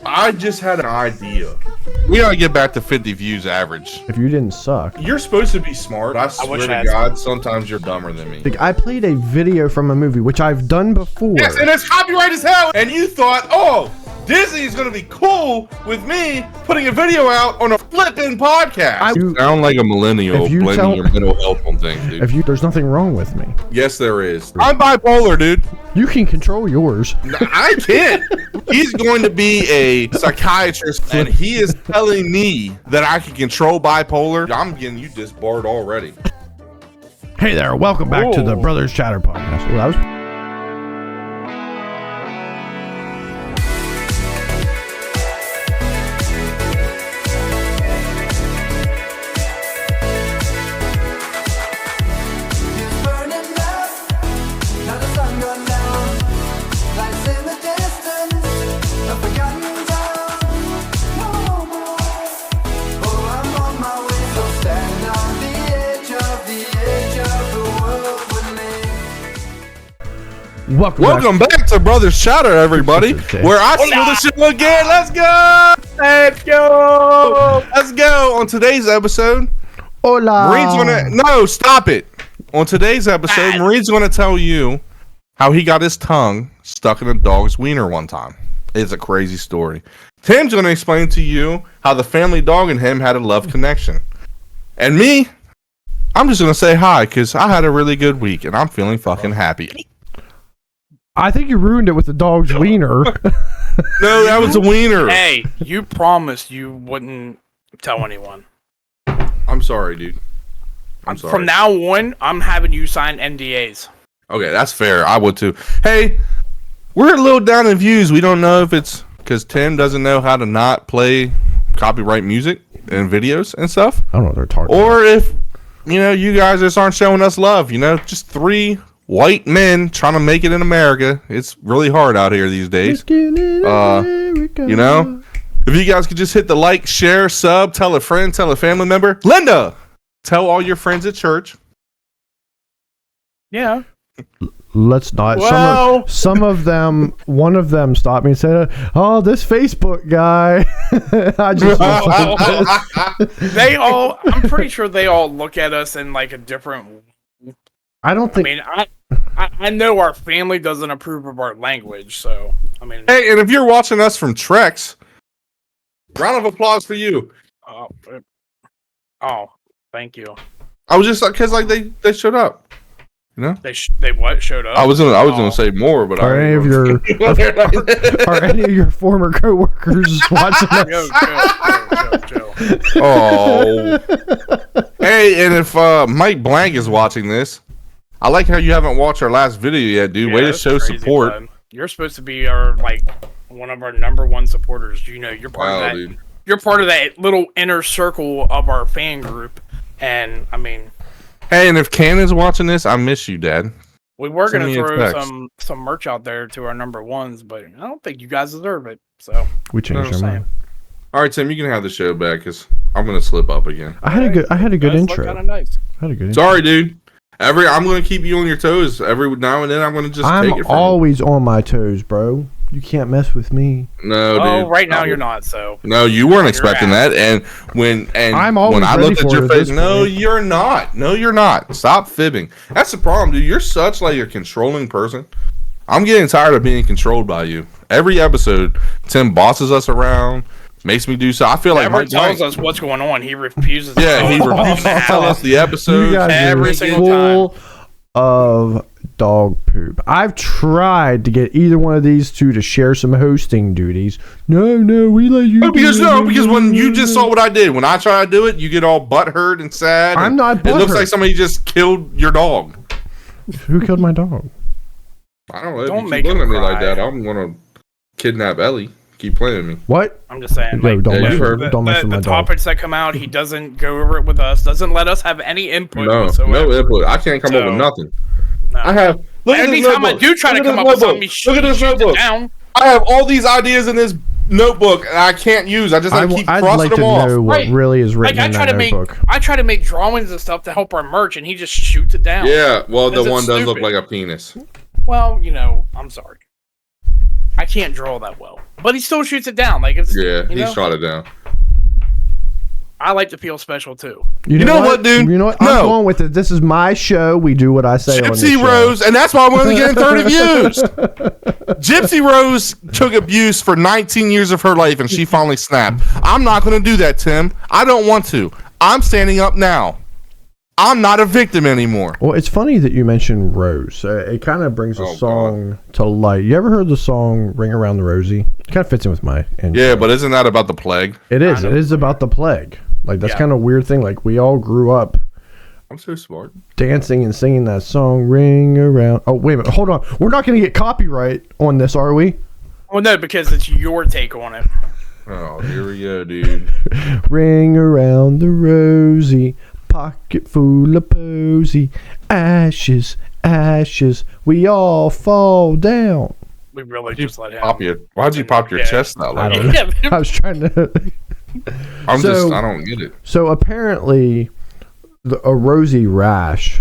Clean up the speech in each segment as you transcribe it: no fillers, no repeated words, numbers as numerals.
I just had an idea. We gotta get back to 50 views average. If you didn't suck. You're supposed to be smart. I swear to God, sometimes you're dumber than me. Like, I played a video from a movie, which I've done before. Yes, and it's copyright as hell. And you thought, oh, Disney is going to be cool with me putting a video out on a flipping podcast. You sound like a millennial blaming your mental health on things, dude. There's nothing wrong with me. Yes, there is. I'm bipolar, dude. You can control yours. I can't. He's going to be a psychiatrist, and he is telling me that I can control bipolar. I'm getting you disbarred already. Hey there, welcome back to the Brothers Chatter podcast. Well, that was... Welcome back to Brothers Chatter, everybody. Where I steal the show again. Let's go. Let's go. Let's go. On today's episode, Marine's gonna stop it. On today's episode, Marine's gonna tell you how he got his tongue stuck in a dog's wiener one time. It's a crazy story. Tim's gonna explain to you how the family dog and him had a love connection. And me, I'm just gonna say hi because I had a really good week and I'm feeling fucking happy. I think you ruined it with the dog's wiener. No, that was a wiener. Hey, you promised you wouldn't tell anyone. I'm sorry, dude. I'm sorry. From now on, I'm having you sign NDAs. Okay, that's fair. I would too. Hey, we're a little down in views. We don't know if it's because Tim doesn't know how to not play copyright music and videos and stuff. I don't know what they're talking about. Or if, you guys just aren't showing us love. Just three white men trying to make it in America. It's really hard out here these days. If you guys could just hit the like, share, sub, tell a friend, tell a family member. Linda, tell all your friends at church. Yeah. Let's not. Well, some of them, one of them stopped me and said, "Oh, this Facebook guy." I just I'm pretty sure they all look at us in like a different. I don't think. I know our family doesn't approve of our language, so Hey, and if you're watching us from Trex, round of applause for you. Oh, thank you. I was just because they showed up. They what showed up? I was gonna say more, but are any of your former coworkers watching us? Joe. Oh. Hey, and if Mike Blank is watching this, I like how you haven't watched our last video yet, dude. Way to show support. Bud. You're supposed to be one of our number one supporters. You're part of that. Dude. You're part of that little inner circle of our fan group, and Hey, and if Ken is watching this, I miss you, Dad. We were going to throw some merch out there to our number ones, but I don't think you guys deserve it. So we changed our mind. All right, Tim, you can have the show back because I'm going to slip up again. I had a good intro. Kind of nice. Sorry, dude. I'm going to keep you on your toes every now and then. I'm going to just take it from always on my toes, bro. You can't mess with me. No, dude. Oh, right now you're not. So no, you weren't expecting that. And when I looked at your face, no, you're not. No, you're not. Stop fibbing. That's the problem, dude. You're such like a controlling person. I'm getting tired of being controlled by you. Every episode, Tim bosses us around, makes me do so. I feel like Mike tells us what's going on. He refuses. Yeah, he refuses to tell us the episode every single time. Of dog poop. I've tried to get either one of these two to share some hosting duties. No, we let you. Because when you just saw what I did, when I try to do it, you get all butthurt and sad. I'm not butthurt. It looks like somebody just killed your dog. Who killed my dog? I don't know. Don't make him looking at me like that. I'm gonna kidnap Ellie. Keep playing me. What? I'm just saying. Don't mess with my the dog. Topics that come out, he doesn't go over it with us. Doesn't let us have any input. No input. I can't come up with nothing. No. I have. Anytime I do try to come up with something, look at this notebook. I have all these ideas in this notebook and I can't use. I just have to keep crossing them off. I'd like to know what really is written in that notebook. I try to make drawings and stuff to help our merch, and he just shoots it down. Yeah, well, the one does look like a penis. Well, I'm sorry. I can't draw that well, but he still shoots it down. Like it's he shot it down. I like to feel special too. You know what, dude? You know what? No. I'm going with it. This is my show. We do what I say on this Gypsy show. Rose, and that's why we're only getting 30 views. Gypsy Rose took abuse for 19 years of her life, and she finally snapped. I'm not going to do that, Tim. I don't want to. I'm standing up now. I'm not a victim anymore. Well, it's funny that you mentioned Rose. It kind of brings a song to light. You ever heard the song "Ring Around the Rosie"? It kind of fits in with my intro. Yeah, but isn't that about the plague? It is. It is about the plague. Like, that's kind of a weird thing. Like, we all grew up I'm so smart. dancing and singing that song, Ring Around. Oh, wait a minute. Hold on. We're not going to get copyright on this, are we? Well, no, because it's your take on it. Oh, here we go, dude. Ring around the rosy, pocket full of posy, ashes, ashes, we all fall down. We really just let him. Why'd you pop your chest out I like don't that? know. I was trying to... I don't get it. So apparently, a rosy rash,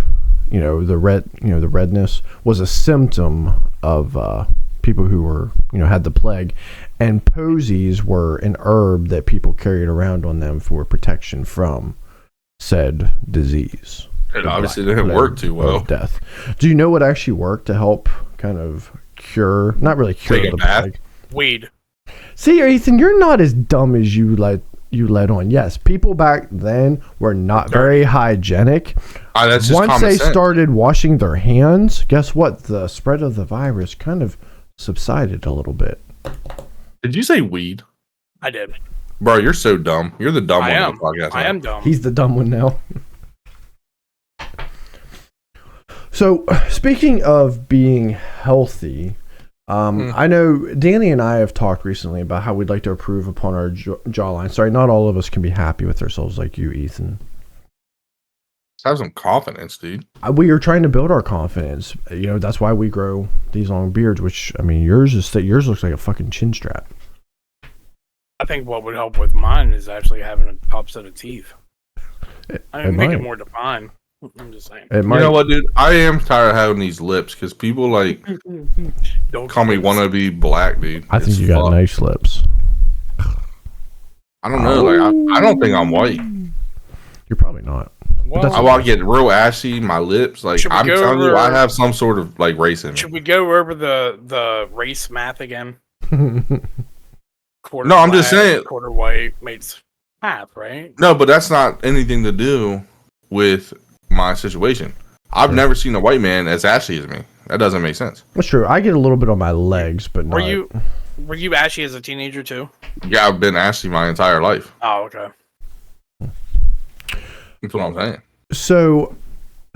the redness was a symptom of people who were, had the plague, and posies were an herb that people carried around on them for protection from said disease. It obviously didn't work too well. Death. Do you know what actually worked to help kind of cure? Not really cure the plague. Weed. See, Ethan, you're not as dumb as you let on. Yes, people back then were not very hygienic. That's just Once they sense. started washing their hands, guess what? The spread of the virus kind of subsided a little bit. Did you say weed? I did. Bro, you're so dumb. You're the dumb one on the podcast. I am dumb. He's the dumb one now. So, speaking of being healthy, I know Danny and I have talked recently about how we'd like to improve upon our jawline. Sorry, not all of us can be happy with ourselves like you, Ethan. Just have some confidence, dude. We are trying to build our confidence. That's why we grow these long beards, which, I mean, yours looks like a fucking chin strap. I think what would help with mine is actually having a top set of teeth. Make it more defined. I'm just saying. You know what, dude? I am tired of having these lips because people call me wannabe black, dude. I think you got nice lips. I don't know. I don't think I'm white. You're probably not. Well, I want to get real ashy. My lips, I'm telling you, I have some sort of race in me. Should we go over the race math again? Quarter I'm black, just saying. Quarter white makes half, right? No, but that's not anything to do with my situation. I've never seen a white man as ashy as me. That doesn't make sense. That's true. I get a little bit on my legs, but not. Were you ashy as a teenager too? Yeah, I've been ashy my entire life. Oh, okay. That's what I'm saying. So,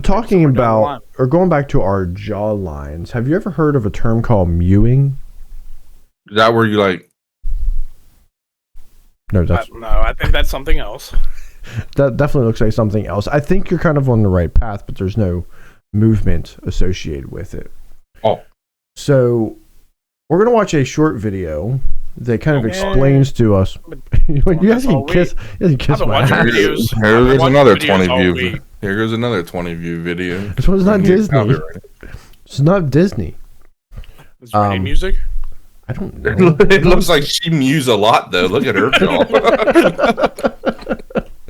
talking about or going back to our jaw lines, have you ever heard of a term called mewing? Is that where you No, that's no. I think that's something else. That definitely looks like something else. I think you're kind of on the right path, but there's no movement associated with it. Oh. So, we're going to watch a short video that kind of explains to us. You guys can kiss my ass. Here goes another 20 view. Here goes another 20 view video. This one's not Disney. It's not Disney. Is there any music? I don't know. It looks like she mews a lot, though. Look at her jaw.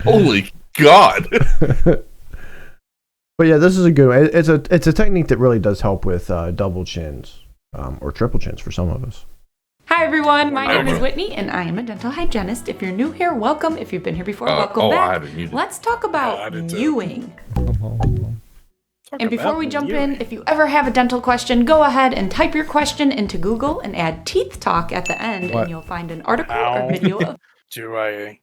Holy God. But yeah, this is a good one. It's a technique that really does help with double chins or triple chins for some of us. Hi everyone, my name is Whitney and I am a dental hygienist. If you're new here, welcome. If you've been here before, welcome back. Let's talk about mewing. And before we jump in, if you ever have a dental question, go ahead and type your question into Google and add teeth talk at the end and you'll find an article or video. Do I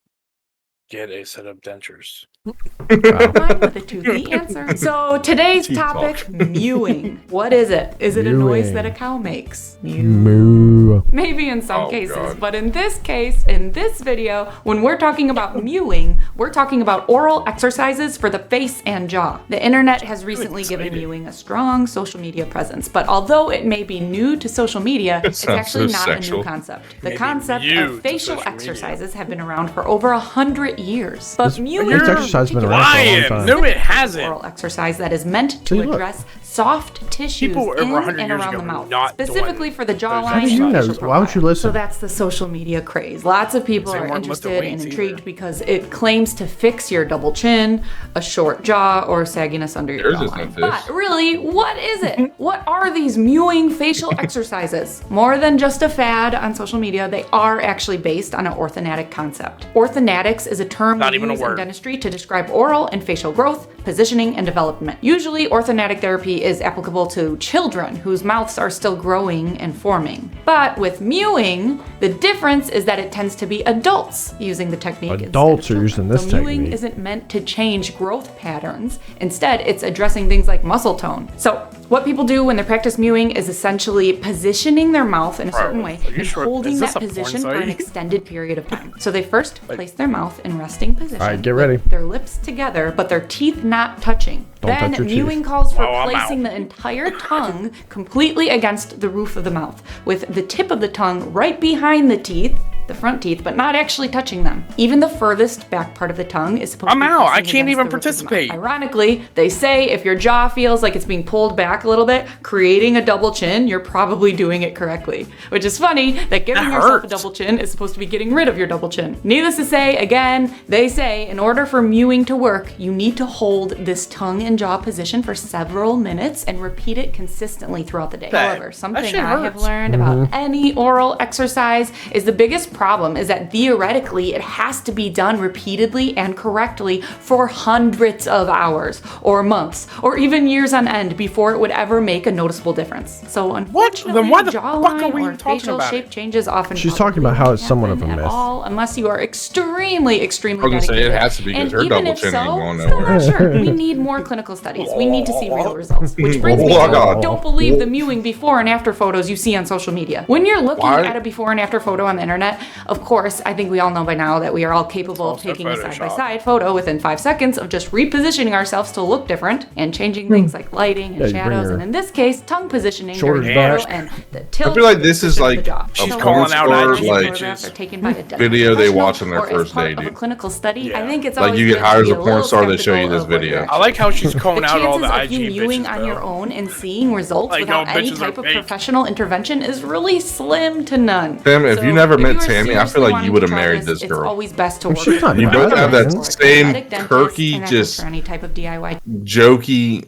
get a set of dentures? Mine with a toothy answer. So today's topic, mewing. What is it? Is it a noise that a cow makes? Moo. Maybe in some cases, but in this case, in this video, when we're talking about mewing, we're talking about oral exercises for the face and jaw. The internet has recently given mewing a strong social media presence, but although it may be new to social media, it's actually not a new concept. The concept of facial exercises have been around for over 100 years. But mewing exercise been around for a long time. No, it hasn't. Oral exercise that is meant to address soft tissues People over in 100 and years around ago the mouth, not specifically doing for the those jawline. How do you and know? facial Why don't you profile. listen? So that's the social media craze. Lots of people They are weren't interested lifting and weights intrigued either. because it claims to fix your double chin, a short jaw, or sagginess under your Yours is no jawline. fish. But really, what is it? What are these mewing facial exercises? More than just a fad on social media, they are actually based on an orthodontic concept. Orthodontics is a term Not we even a use in word. dentistry to describe oral and facial growth, positioning, and development. Usually, orthodontic therapy is applicable to children whose mouths are still growing and forming. But with mewing, the difference is that it tends to be adults using the technique. Adults instead are of using children. this So mewing technique. isn't meant to change growth patterns. Instead, it's addressing things like muscle tone. So what people do when they practice mewing is essentially positioning their mouth in a certain way are you and sure- holding is this that a porn position for an site? extended period of time. So they first place their mouth in resting position. All right, get ready. with their lips together, but their teeth not touching. Don't Then touch your mewing teeth. calls for Oh, I'm placing out. the entire tongue completely against the roof of the mouth, with the tip of the tongue right behind the teeth, the front teeth, but not actually touching them. Even the furthest back part of the tongue is supposed I'm to be out. I pressing can't against even the roof of the mouth. participate. Ironically, they say if your jaw feels like it's being pulled back a little bit, creating a double chin, you're probably doing it correctly. Which is funny that giving That yourself a hurts. double chin is supposed to be getting rid of your double chin. Needless to say, again, they say in order for mewing to work, you need to hold this tongue and jaw position for several minutes and repeat it consistently throughout the day. That- However, that something shit I have hurts. learned about any oral exercise is the biggest problem is that theoretically it has to be done repeatedly and correctly for hundreds of hours or months or even years on end before it would ever make a noticeable difference. So unfortunately, Then why the fuck jawline are we or talking facial about shape it? changes often She's talking about probably how it's won't somewhat of a happen at myth. all unless you are extremely I was gonna say, dedicated. it has to be 'cause And her even double if chin ain't so, going still nowhere. not sure. We need more clinical studies. We need to see real results. Which brings me Oh, to God. don't believe the mewing before and after photos you see on social media. When you're looking Why? at a before and after photo on the internet, of course, I think we all know by now that we are all capable of Also taking a Photoshop. side-by-side photo within 5 seconds of just repositioning ourselves to look different and changing things like lighting Yeah, and you bring shadows, your and in this case, tongue positioning shoulders during the back. photo and the tilt. I feel like this is position of like the jaw. a She's So calling porn out star, IG like photographs are taken by a dental video they professional watch on their or as first part day, of a dude. clinical study. Yeah. I think it's Like, always you get good hired to as be a porn little star, they show you skeptical this of what video. you're I like how she's the calling out all chances the of you IG mewing bitches, on your though. own and seeing results Like, without no, any bitches type are of fake. professional intervention is really slim to none. Tim, if you never if met you are Tammy, I feel seriously like you wanting would've to try married this It's girl. always best to work she's with not a You bad, both have that professional or a same cosmetic dentist quirky, and just for any type of DIY. jokey.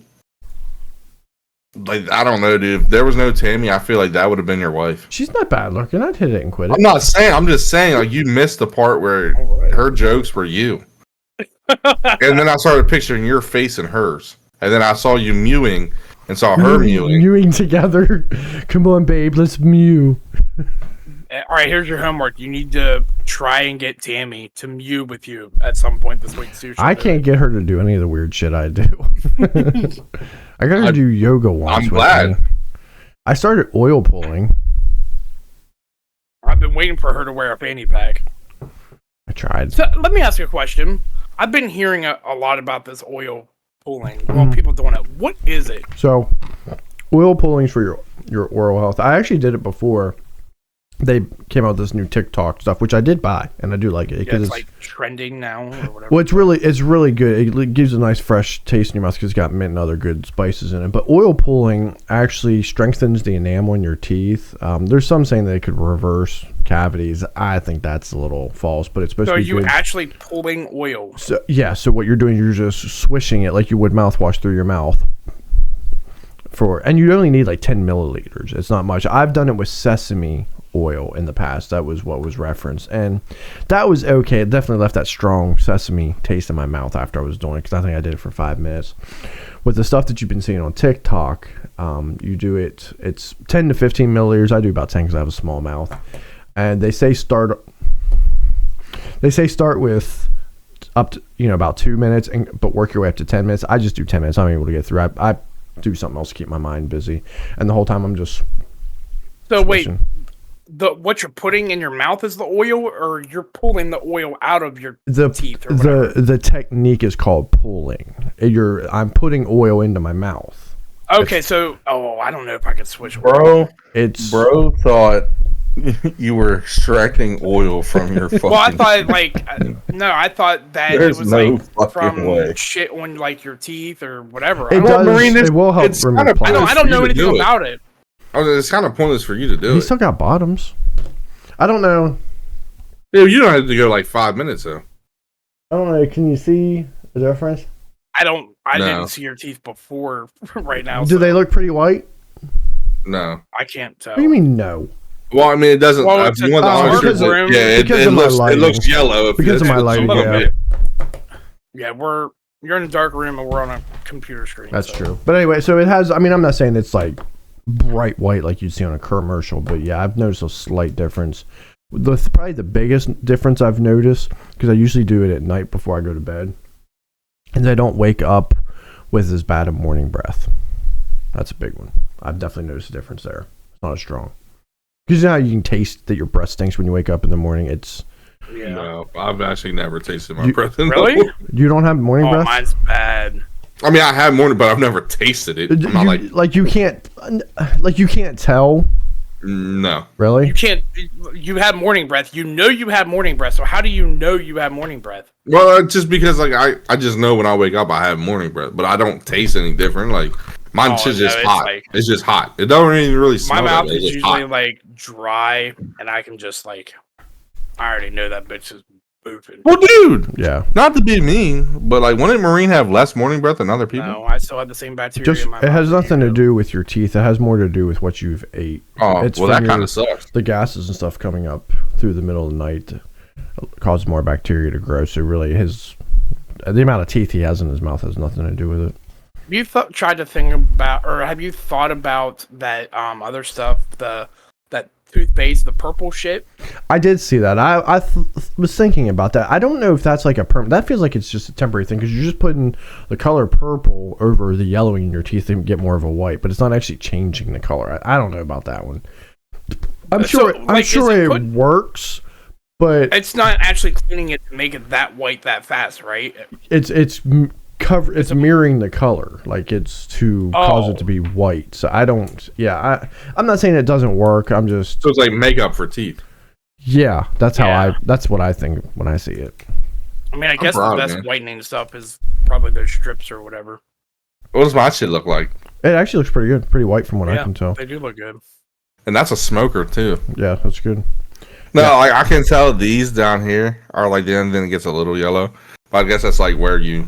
Like, I don't know, dude. If there was no Tammy, I feel like that would have been your wife. She's not bad looking. I'd hit it and quit it. I'm not saying. I'm just saying. Like, you missed the part where her jokes were you, and then I started picturing your face and hers, and then I saw you mewing and saw her mewing. Mewing together. Come on, babe. Let's mew. All right, here's your homework. You need to try and get Tammy to mew with you at some point this week. See what she'll I do. can't get her to do any of the weird shit I do. I got her to do yoga once. I'm with glad. me. I started oil pulling. I've been waiting for her to wear a fanny pack. I tried. So let me ask you a question. I've been hearing a lot about this oil pulling. Mm-hmm. Well, people doing it. What is it? So, oil pulling's for your oral health. I actually did it before. They came out with this new TikTok stuff, which I did buy, and I do like it Yeah, because it's like trending now or whatever. well, it's really good. It gives a nice fresh taste in your mouth because it's got mint and other good spices in it. But oil pulling actually strengthens the enamel in your teeth. There's some saying that it could reverse cavities. I think that's a little false, but it's supposed So to are be you good. actually pulling oil? So so what you're doing, you're just swishing it like you would mouthwash through your mouth. And you only need like 10 milliliters. It's not much. I've done it with sesame oil in the past. That was what was referenced, and that was okay. It definitely left that strong sesame taste in my mouth after I was doing it, because I think I did it for 5 minutes. With the stuff that you've been seeing on TikTok, you do it's 10 to 15 milliliters. I do about 10 because I have a small mouth, and they say start with up to about 2 minutes, but work your way up to 10 minutes. I just do 10 minutes. I'm able to get through. I do something else to keep my mind busy, and the whole time I'm just Wait, swishing. what you're putting in your mouth is the oil, or you're pulling the oil out of your teeth or whatever? The technique is called pulling. I'm putting oil into my mouth. Okay, so I don't know if I could switch. Bro It's thought You were extracting oil from your fucking... Well, I thought, like... No, I thought that There's it was, no like, fucking from way. shit on, like, your teeth or whatever. It Well, does. Marine, It will help it's remove kind of plaques. I don't know anything about it. It's kind of pointless for you to do He it. still got bottoms. I don't know. Dude, you don't have to go like 5 minutes though. I don't know. Can you see the difference? I No. didn't see your teeth before right now. Do so they look pretty white? No. I can't tell. What do you mean no? Well, I mean, it doesn't. Well, if you want the oh, honest because truth, of- yeah, because it of my looks lighting. yellow. If Because of my lighting, a little yeah. bit. Yeah, you're in a dark room and we're on a computer screen. That's so. true. But anyway, so it has. I mean, I'm not saying it's like bright white like you'd see on a commercial, but yeah, I've noticed a slight difference. Probably the biggest difference I've noticed, because I usually do it at night before I go to bed, and I don't wake up with as bad a morning breath. That's a big one. I've definitely noticed a difference there. It's not as strong. Because you know how you can taste that your breath stinks when you wake up in the morning? It's... Yeah. No, I've actually never tasted my breath. Really? You don't have morning breath? Mine's bad. I mean, I have morning, but I've never tasted it. I'm not you can't tell. No. Really? You have morning breath. You know you have morning breath. So how do you know you have morning breath? Well, just because like I just know when I wake up I have morning breath, but I don't taste any different. Like mine's just it's hot. like- It's just hot. It don't really smell. My mouth that way. is It's just usually hot. like dry, and I can just like, I already know that bitch is boofing. Well, dude, Yeah. not to be mean, but like, wouldn't Marine have less morning breath than other people? No, I still have the same bacteria. Just in my it has mouth. nothing to do with your teeth. It has more to do with what you've ate. Oh, It's well, from that kind your- of sucks. The gases and stuff coming up through the middle of the night cause more bacteria to grow. So really, the amount of teeth he has in his mouth has nothing to do with it. Have you tried to think about, or have you thought about that other stuff, that toothpaste, the purple shit? I did see that. I was thinking about that. I don't know if that's like a that feels like it's just a temporary thing because you're just putting the color purple over the yellowing in your teeth to get more of a white, but it's not actually changing the color. I don't know about that one. I'm sure it works, but It's not actually cleaning it to make it that white that fast, right? it's mirroring the color, like it's to cause it to be white. So I don't. Yeah, I'm not saying it doesn't work. I'm just. So it's like makeup for teeth. Yeah, that's how Yeah. that's what I think when I see it. I mean, I guess proud, the best man. whitening stuff is probably those strips or whatever. What does my shit look like? It actually looks pretty good, pretty white from what I can tell. They do look good. And that's a smoker too. Yeah, that's good. No, like I can tell these down here are like then it gets a little yellow. But I guess that's like where you.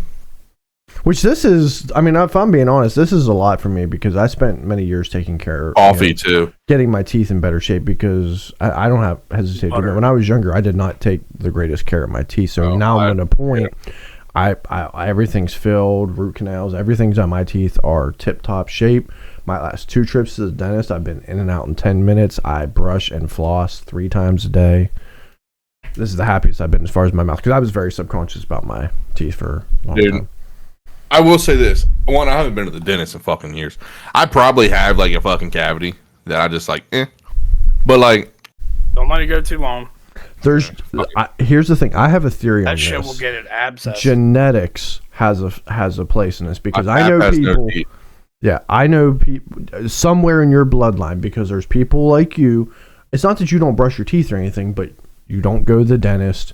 Which this is, I mean, if I'm being honest, this is a lot for me because I spent many years taking care of Coffee too. getting my teeth in better shape because I don't have hesitate. Butter. When I was younger, I did not take the greatest care of my teeth. So now I'm at a point. I everything's filled, root canals, everything's on my teeth are tip top shape. My last 2 trips to the dentist, I've been in and out in 10 minutes. I brush and floss 3 times a day. This is the happiest I've been as far as my mouth because I was very subconscious about my teeth for a long time. I will say this. One, I haven't been to the dentist in fucking years. I probably have like a fucking cavity that I just like, But like, Don't let it go too long. Here's the thing. I have a theory on That this. shit will get it abscess. Genetics has a place in this because my I know pap has no people. teeth. Yeah, I know people somewhere in your bloodline because there's people like you. It's not that you don't brush your teeth or anything, but you don't go to the dentist.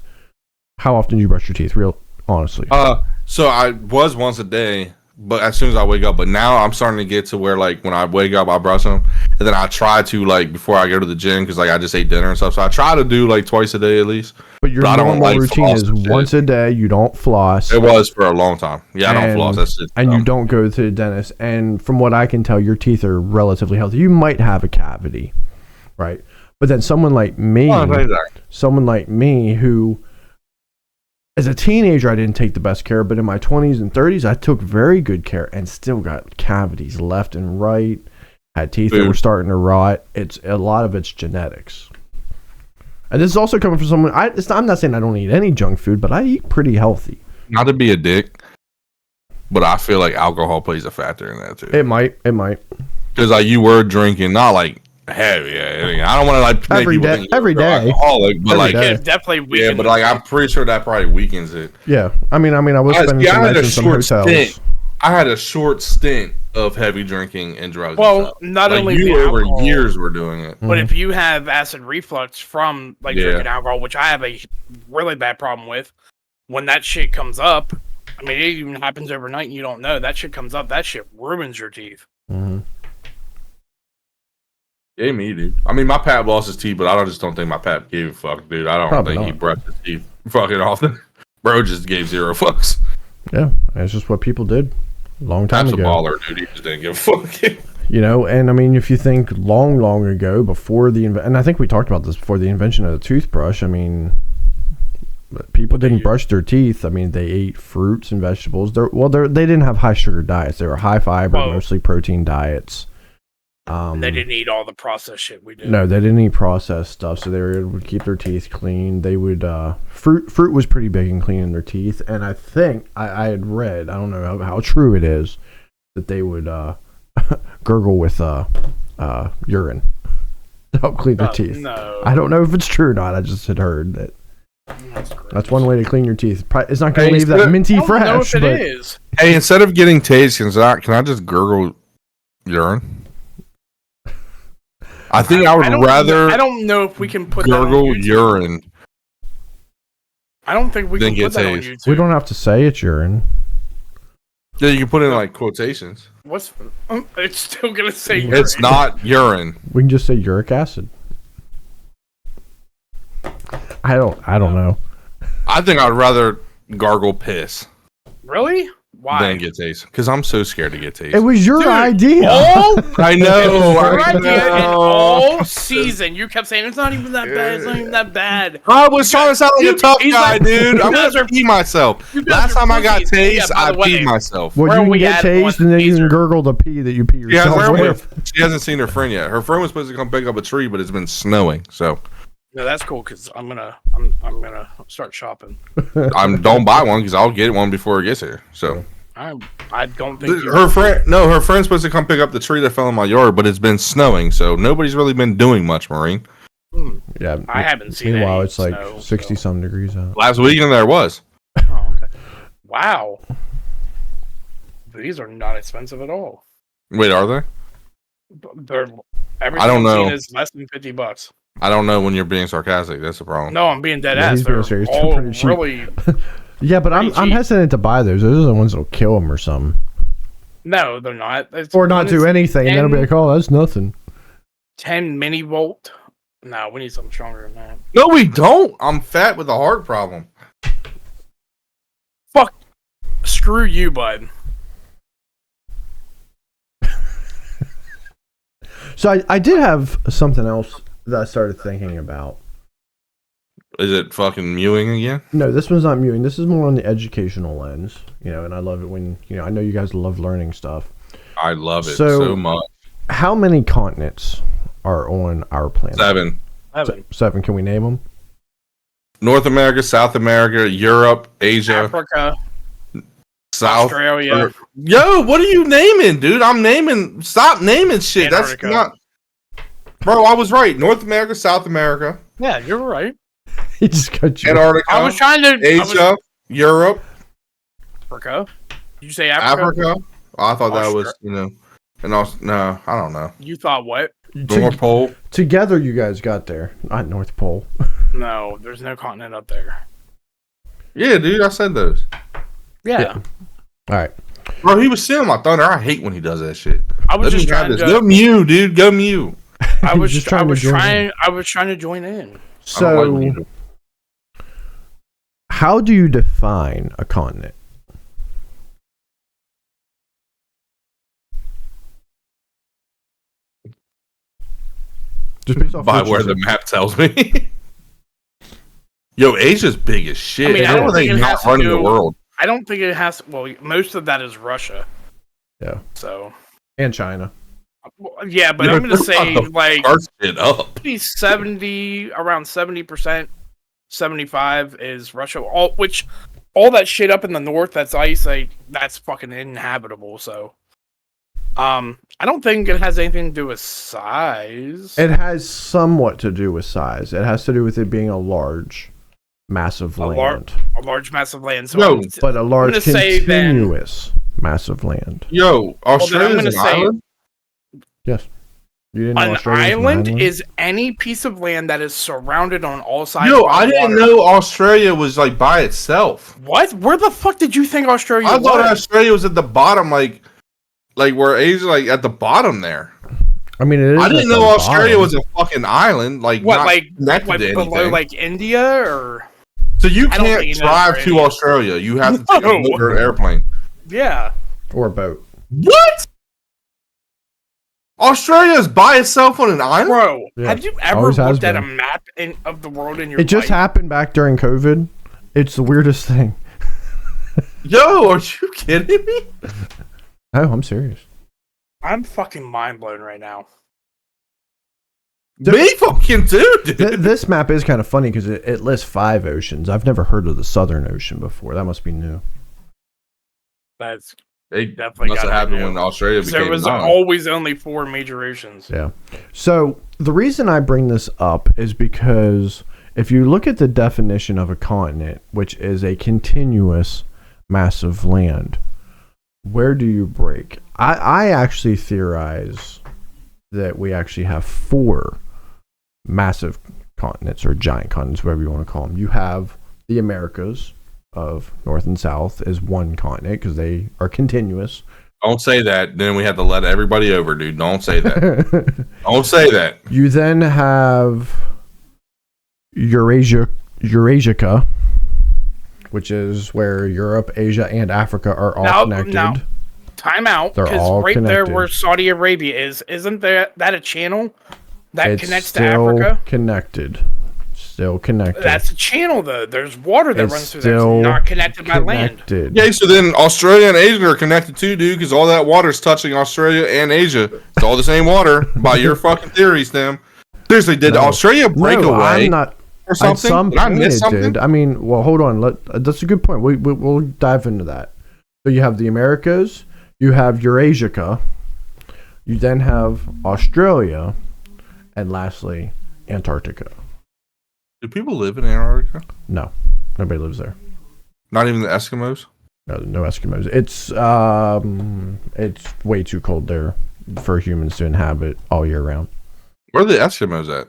How often do you brush your teeth? Real honestly. So I was once a day, but as soon as I wake up. But now I'm starting to get to where like when I wake up, I brush them, and then I try to like before I go to the gym because like I just ate dinner and stuff. So I try to do like twice a day at least. But your I don't normal like routine is floss and shit. once a day. You don't floss. It was for a long time. Yeah, I don't floss. That's it. And you don't go to the dentist. And from what I can tell, your teeth are relatively healthy. You might have a cavity, right? But then someone like me, who, as a teenager, I didn't take the best care, but in my 20s and 30s, I took very good care and still got cavities left and right. Had teeth that were starting to rot. It's a lot of it's genetics. And this is also coming from someone. I'm not saying I don't eat any junk food, but I eat pretty healthy. Not to be a dick, but I feel like alcohol plays a factor in that too. It might. Because like you were drinking, not like heavy. I don't want to like make Every people day- think you're every day. alcoholic, but Every like day. It definitely weakens. yeah, but like I'm pretty sure that probably weakens it. Yeah, I mean, I was spending some nights in some hotels. stint. I had a short stint of heavy drinking and drugs. Well, not only you the over alcohol, years were doing it, but if you have acid reflux from drinking alcohol, which I have a really bad problem with, when that shit comes up, I mean, it even happens overnight and you don't know. That shit comes up, that shit ruins your teeth. Mm-hmm. Yeah, me, dude. I mean, my pap lost his teeth, but I just don't think my pap gave a fuck, dude. I don't think he brushed his teeth fucking often. Bro just gave zero fucks. Yeah, that's just what people did a long time ago. That's a baller, dude. He just didn't give a fuck. You know, and I mean, if you think long ago, before and I think we talked about this before the invention of the toothbrush, I mean, people didn't brush their teeth. I mean, they ate fruits and vegetables. They didn't have high sugar diets. They were high fiber, mostly protein diets. They didn't eat all the processed shit we did. No, they didn't eat processed stuff, so they would keep their teeth clean. They would fruit was pretty big in cleaning their teeth, and I think I had read, I don't know how true it is, that they would gurgle with urine to help clean their teeth. No. I don't know if it's true or not. I just had heard that. That's one way to clean your teeth. It's not going to leave that minty fresh. I don't know if it is. Hey, instead of getting tased, can I just gurgle urine? I think I would rather. I don't know if we can put gurgle that on urine. I don't think we can put that on YouTube. We don't have to say it's urine. Yeah, you can put in like quotations. It's still gonna say urine. It's not urine. We can just say uric acid. I don't know. I think I'd rather gargle piss. Really? Why? Than get tased. Because I'm so scared to get tased. It was your idea. I know. And all season, you kept saying it's not even that bad. It's not even that bad. I was trying to sound like a tough guy, dude. I'm gonna pee myself. Last time I got tased, I peed myself. Well, you can get tased and then you can gurgle the pee that you pee yourself with. She hasn't seen her friend yet. Her friend was supposed to come pick up a tree, but it's been snowing. So. No, that's cool because I'm gonna start shopping. Don't buy one because I'll get one before it gets here. So. I don't think her friend's supposed to come pick up the tree that fell in my yard, but it's been snowing, so nobody's really been doing much, Marine. Yeah, I haven't seen. Meanwhile, it's like 60-some degrees out. Last weekend there was. Oh, okay. Wow. These are not expensive at all. Wait, are they? I don't know. Is less than $50. I don't know when you're being sarcastic. That's the problem. No, I'm being dead ass. They're all really. Yeah, but I'm hesitant to buy those. Those are the ones that'll kill them or something. No, they're not. Or not do anything, and then it'll be like, oh, that's nothing. 10 mini volt. No, we need something stronger than that. No, we don't. I'm fat with a heart problem. Fuck. Screw you, bud. So I did have something else that I started thinking about. Is it fucking mewing again? No, this one's not mewing. This is more on the educational lens, and I love it when, I know you guys love learning stuff. I love it so much. How many continents are on our planet? 7. 7. Can we name them? North America, South America, Europe, Asia, Africa, South Australia. Yo, what are you naming, dude? I'm naming. Stop naming shit. Antarctica. That's not. Bro, I was right. North America, South America. Yeah, you're right. He just got you. Antarctica. I was trying to. Asia, Europe, Africa. Did you say Africa? Oh, I thought that was, and also, no, I don't know. You thought what? North Pole. Together, you guys got there. Not North Pole. No, there's no continent up there. Yeah, dude, I said those. Yeah. All right. Bro, he was stealing my thunder. I hate when he does that shit. I was just trying to go Mew, dude. Go Mew. I was trying to join in. So, how do you define a continent? Just based off by where the map tells me. Yo, Asia's big as shit. I mean, I don't think it has running the world. I don't think it has. Well, most of that is Russia. Yeah. So. And China. Yeah, but I'm gonna say like it up. Around 70%, 75 is Russia. All that shit up in the north, that's ice. That's fucking inhabitable. So. I don't think it has anything to do with size. It has somewhat to do with size. It has to do with it being a large, massive land. A large, massive land. So no, but a large, continuous massive land. Yo, Australia's an island? Yes. You didn't know An Australia's island is any piece of land that is surrounded on all sides. Yo, by I didn't water. know Australia was like by itself. What? Where the fuck did you think Australia I was? thought Australia was at the bottom, like where Asia, like at the bottom there. I mean, it is. I didn't know Australia was a fucking island, like what, not like connected to below anything. like India or? So you I don't can't think drive that's to right. Australia. You have to take a No. boat or an airplane. Yeah. Or a boat. What? Australia is by itself on an island? Bro, Yeah. have you ever Always has looked at a been. map of the world in your It just life? happened back during COVID. It's the weirdest thing. Yo, are you kidding me? Oh, I'm serious. I'm fucking mind blown right now. Me fucking too, dude. This map is kind of funny because it lists 5 oceans. I've never heard of the Southern Ocean before. That must be new. That's They definitely must have gotta happened be when new. Australia There became was an island. always only 4 major oceans. Yeah. So the reason I bring this up is because if you look at the definition of a continent, which is a continuous massive land, where do you break? I actually theorize that we actually have 4 massive continents or giant continents, whatever you want to call them. You have the Americas of North and South is one continent because they are continuous. Don't say that. Then we have to let everybody over, dude. Don't say that. Don't say that. You then have Eurasia, which is where Europe, Asia, and Africa are all connected. Now, time out, They're because all right there connected. where Saudi Arabia isn't that a channel that It's connects to still Africa? connected. Still connected. That's a channel, though. There's water that It's runs through there. still It's not connected by land. connected. Okay, so then Australia and Asia are connected too, dude, because all that water's touching Australia and Asia. It's all the same water by your fucking theories, Tim. Seriously, did Australia break No, away I'm not. or something? At some Did I point miss it something? did. I mean, well, hold on. That's a good point. We'll dive into that. So you have the Americas, you have Eurasia, you then have Australia, and lastly, Antarctica. Do people live in Antarctica? No, nobody lives there. Not even the Eskimos? No Eskimos. It's way too cold there for humans to inhabit all year round. Where are the Eskimos at?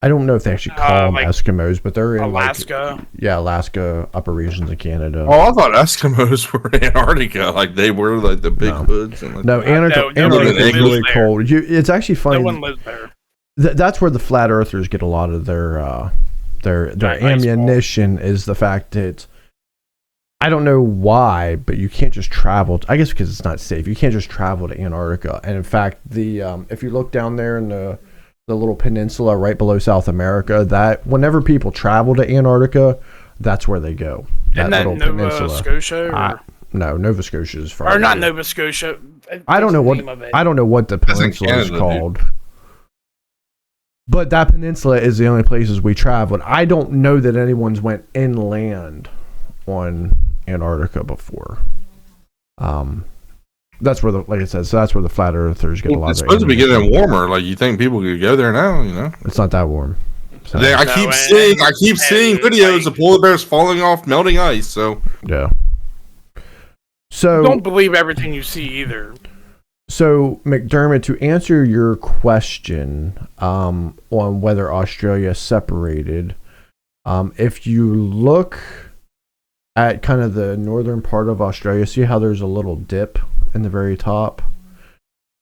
I don't know if they actually call them like Eskimos, but they're in Alaska. Alaska, upper regions of Canada. Oh, I thought Eskimos were in Antarctica. Like they were like the big No. hoods. And like, No, Antarctica no one is lives really there. cold. It's actually funny. No one lives there. That's where the flat earthers get a lot of their Giant ice ammunition is the fact that I don't know why, but you can't just travel. I guess because it's not safe. You can't just travel to Antarctica. And in fact, the if you look down there in the little peninsula right below South America, that whenever people travel to Antarctica, that's where they go. Isn't that Nova Scotia? Or, No, Nova Scotia is far. or not Nova Scotia. I don't know What's what the name of it? I don't know what the That's in peninsula is Canada, dude. called. But that peninsula is the only places we traveled. I don't know that anyone's went inland on Antarctica before. That's where like I said, so that's where the flat earthers get a lot it's of supposed to be ammunition. getting warmer. Like you think people could go there now? You know. It's not that warm. So, I No, keep and- seeing and, videos like- of polar bears falling off melting ice. So yeah. So Don't believe everything you see either. So, McDermott, to answer your question on whether Australia separated, if you look at kind of the northern part of Australia, see how there's a little dip in the very top?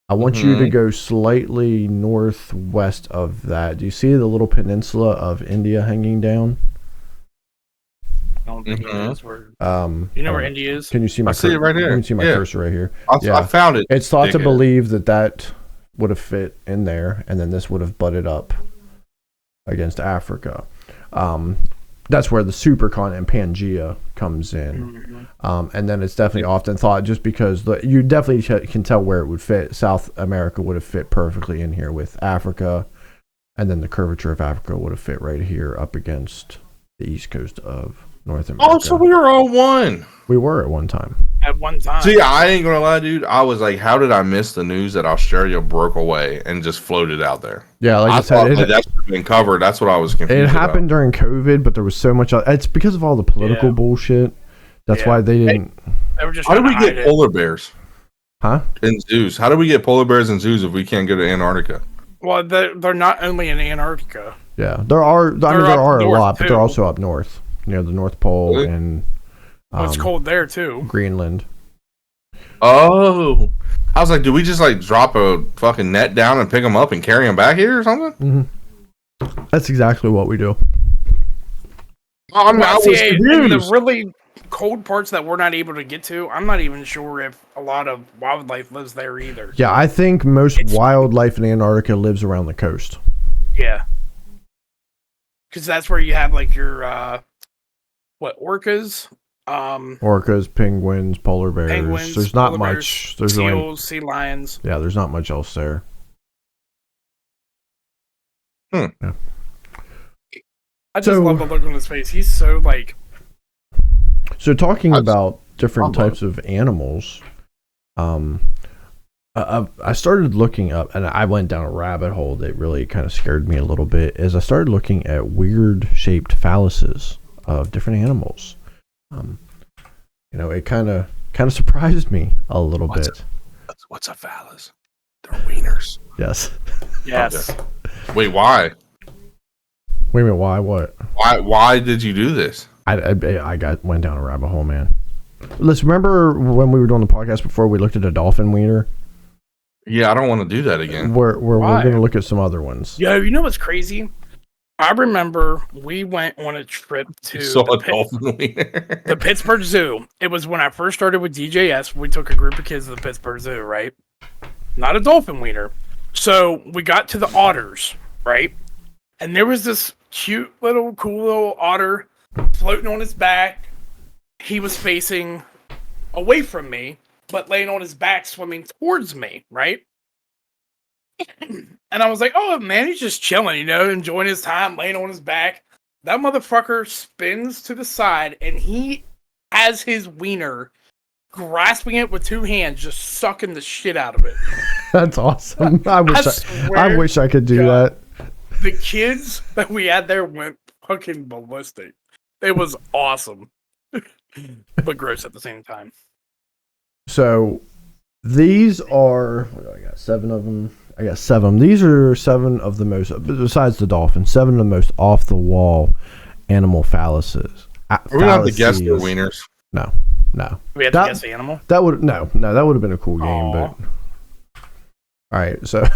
I want you to go slightly northwest of that. Do you see the little peninsula of India hanging down? I don't think it is where. You You know where India is? Can you see my I see it right here. You can see my Yeah. cursor right here. I found it. It's thought to Dickhead. believe that would have fit in there, and then this would have butted up against Africa. That's where the supercontinent Pangea comes in. And then it's definitely often thought, just because you definitely can tell where it would fit. South America would have fit perfectly in here with Africa, and then the curvature of Africa would have fit right here up against the east coast of North America. Oh, so we were all one. We were at one time. At one time. See, I ain't gonna lie, dude. I was like, how did I miss the news that Australia broke away and just floated out there? Yeah, like I thought said, like, that should have been covered. That's what I was confused it about. happened during COVID, but there was so much. It's because of all the political Yeah. bullshit That's why they didn't. They were just How do we trying to get hide it. polar bears? Huh? In zoos. How do we get polar bears in zoos if we can't go to Antarctica? Well, they're not only in Antarctica. Yeah, there are. I mean, there up are a north, lot, but they're too. also up north. You know, the North Pole Really? and It's cold there too. Greenland. Oh, I was like, do we just like drop a fucking net down and pick them up and carry them back here or something? That's exactly what we do. I Well, was see, in the confused. really cold parts that we're not able to get to, I'm not even sure if a lot of wildlife lives there either. Yeah, I think most wildlife in Antarctica lives around the coast. Yeah. Because that's where you have like your orcas, Orcas, penguins, polar bears. penguins, There's not polar much. bears, There's really, seals, sea lions. yeah, there's not much else there. I just So- love the look on his face. He's so like, So talking That's- about different I'll types of animals, I started looking up, and I went down a rabbit hole that really kind of scared me a little bit. As I started looking at weird shaped phalluses of different animals, you know, it kind of surprised me a little bit. What's a phallus? They're wieners. Yes. yes. Okay. Wait, why? Wait a minute. Why? What? Why did you do this? I went down a rabbit hole, man. Let's remember when we were doing the podcast before. We looked at a dolphin wiener. Yeah, I don't want to do that again. We're Why? going to look at some other ones. Yo, you know what's crazy? I remember we went on a trip to You saw the a dolphin wiener. the Pittsburgh Zoo. It was when I first started with DJS. We took a group of kids to the Pittsburgh Zoo, right? Not a dolphin wiener. So we got to the otters, right? And there was this cute little, cool little otter floating on his back. He was facing away from me, but laying on his back, swimming towards me, right? And I was like, oh man, he's just chilling, you know, enjoying his time, laying on his back. That motherfucker spins to the side and he has his wiener grasping it with two hands, just sucking the shit out of it. That's awesome. I swear wish I could do God. that. The kids that we had there went fucking ballistic. It was awesome. But gross at the same time. So these are, what do I got? 7 of them. I got 7. These are 7 of the most, besides the dolphin, 7 of the most off the wall animal phalluses. We're gonna have to guess their Phalluses. wieners. No. We had to guess the animal. That would that would have been a cool game. Aw. But all right, so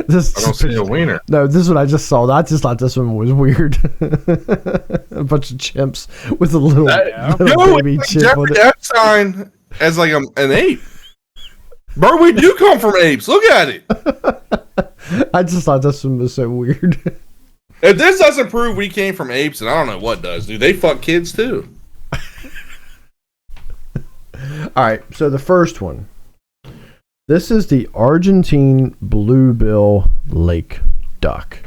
this I don't see a wiener. no, this one I just saw. I just thought this one was weird. A bunch of chimps with a little, little baby It's chimp like on Jeffrey it. Epstein as like an ape. Bro, we do come from apes. Look at it. I just thought this one was so weird. If this doesn't prove we came from apes, then I don't know what does, dude. They fuck kids too. All right, so the first one. This is the Argentine bluebill lake duck.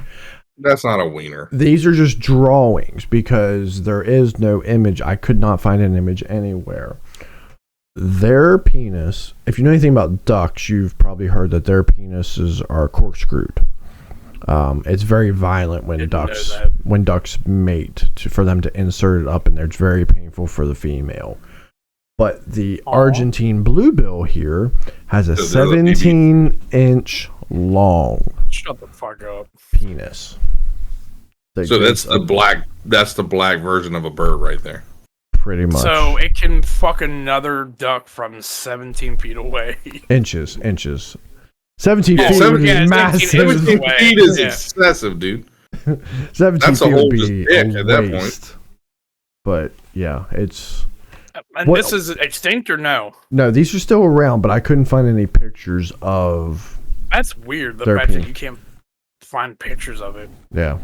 That's not a wiener. These are just drawings because there is no image. I could not find an image anywhere. Their penis, if you know anything about ducks, you've probably heard that their penises are corkscrewed. It's very violent when ducks mate for them to insert it up in there. It's very painful for the female. But the Argentine bluebill here has a 17-inch long Shut the fuck up. penis. So that's the black version of a bird right there. Pretty much. So it can fuck another duck from 17 feet away. Inches. 17 Yeah, feet would be 17 massive. 17 away. feet is Yeah. excessive, dude. 17 That's a feet whole would just be dick a at that point. waste. But yeah, it's... And What- this is extinct or no? No, these are still around, but I couldn't find any pictures of... That's weird. The Their fact that penis. you can't find pictures of it. Yeah.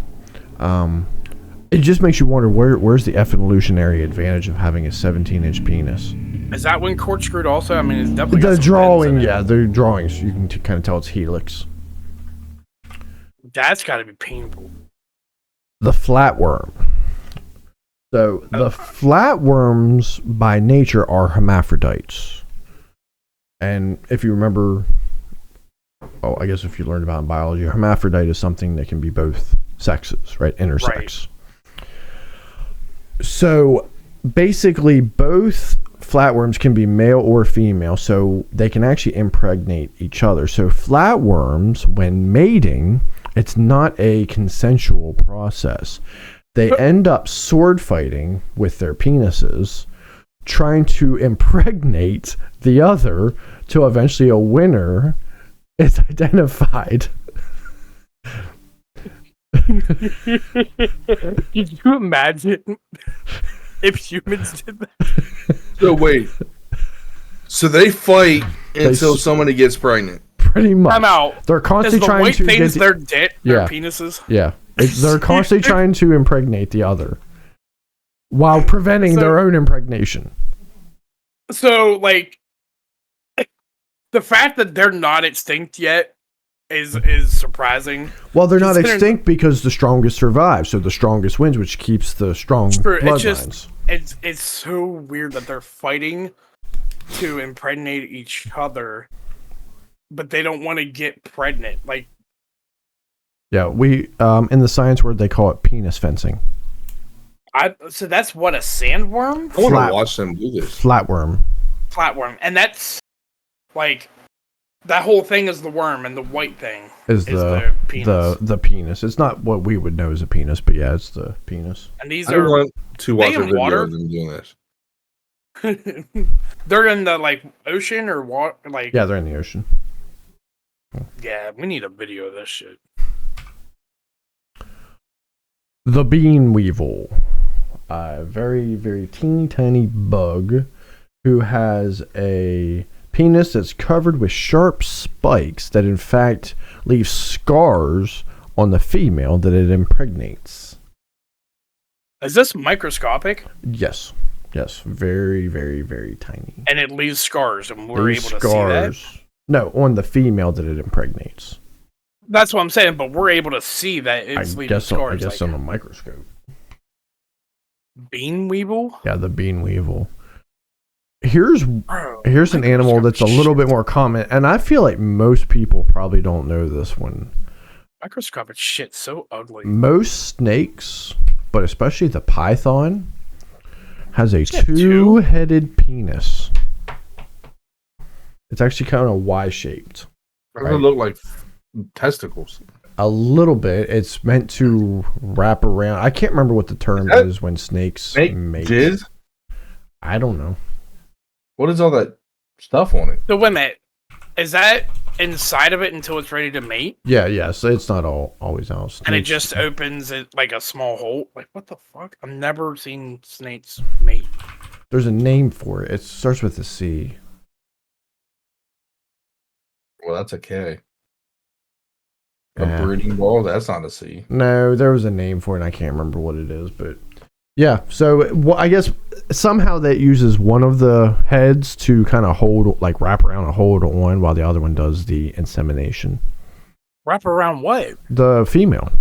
It just makes you wonder, where's the evolutionary advantage of having a 17-inch penis? Is that when corkscrewed also? I mean, it's definitely got The some drawing, bends in it. yeah, the drawings, you can kind of tell it's helix. That's got to be painful. The flatworm. So the flatworms by nature are hermaphrodites. And if you remember, I guess if you learned about in biology, hermaphrodite is something that can be both sexes, right? Intersex. So basically both flatworms can be male or female, so they can actually impregnate each other. So flatworms, when mating, it's not a consensual process. They end up sword fighting with their penises, trying to impregnate the other till eventually a winner is identified. Could you imagine if humans did that? So wait. So they fight until somebody gets pregnant. Pretty much. I'm out. They're constantly the trying white to things get their dick, their penises. Yeah. They're constantly trying to impregnate the other while preventing their own impregnation. So, like, the fact that they're not extinct yet is surprising. Well, they're not extinct because the strongest survive, so the strongest wins, which keeps the strong bloodlines. It's so weird that they're fighting to impregnate each other, but they don't want to get pregnant. Like, yeah, we in the science word they call it penis fencing. So that's what, a sandworm? I want to watch them do this. Flatworm, and that's like that whole thing is the worm, and the white thing is the penis. The penis. It's not what we would know as a penis, but yeah, it's the penis. And these I are want to watch a video water? of them doing this. They're in the like ocean or water, like Yeah, they're in the ocean. Yeah, we need a video of this shit. The bean weevil, a very, very teeny tiny bug who has a penis that's covered with sharp spikes that in fact leave scars on the female that it impregnates. Is this microscopic? Yes. Very, very, very tiny. And it leaves scars, and we're able to see that? No, on the female that it impregnates. That's what I'm saying, but we're able to see that it's leaving scars. I guess on a microscope. Bean weevil? Yeah, the bean weevil. Here's an animal that's a little bit more common, and I feel like most people probably don't know this one. Microscopic shit's so ugly. Most snakes, but especially the python, has a two-headed penis. It's actually kind of Y-shaped. Doesn't it look like testicles? A little bit. It's meant to wrap around. I can't remember what the term is when snakes mate. Jizz? I don't know. What is all that stuff on it? So wait a minute. Is that inside of it until it's ready to mate? Yeah. So it's not always out. Snakes. And it just opens it like a small hole? Like, what the fuck? I've never seen snakes mate. There's a name for it. It starts with a C. Well, that's a K. A breeding ball? That's not a C. No, there was a name for it, and I can't remember what it is, but yeah. So I guess somehow that uses one of the heads to kind of hold, like wrap around and hold on, while the other one does the insemination. Wrap around what? The female.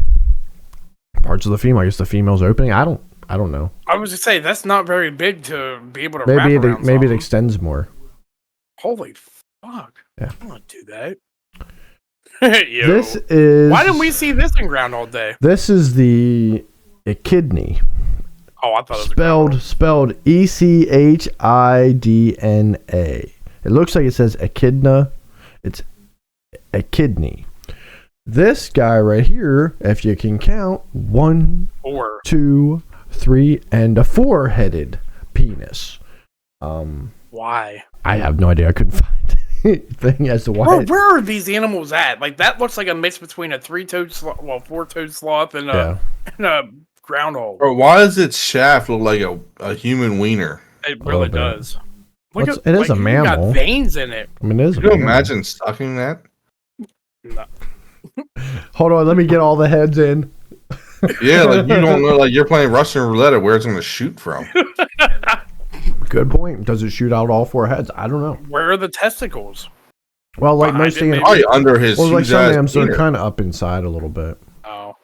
Parts of the female. I guess the female's opening. I don't know. I was gonna say that's not very big to be able to wrap around. Maybe it extends more. Holy fuck. Yeah. I want to do that. Yo. This is... Why didn't we see this in ground all day? This is the echidna. Oh, I thought it was spelled ECHIDNA. It looks like it says echidna. It's echidna. This guy right here, if you can count, 1, 4, 2, 3, and a 4-headed penis. Why? I have no idea. I couldn't find anything as to why. Where are these animals at? Like, that looks like a mix between a 4-toed sloth and a groundhog. Bro, why does its shaft look like a human wiener? It really does. It is a mammal. Got veins in it. I mean, it is. Can you imagine sucking that? No. Hold on, let me get all the heads in. Yeah, like you don't know, like you're playing Russian roulette where it's going to shoot from. Good point. Does it shoot out all 4 heads? I don't know. Where are the testicles? Well, like most animals, probably under his. Well, like some animals, they're kind of up inside a little bit. Oh.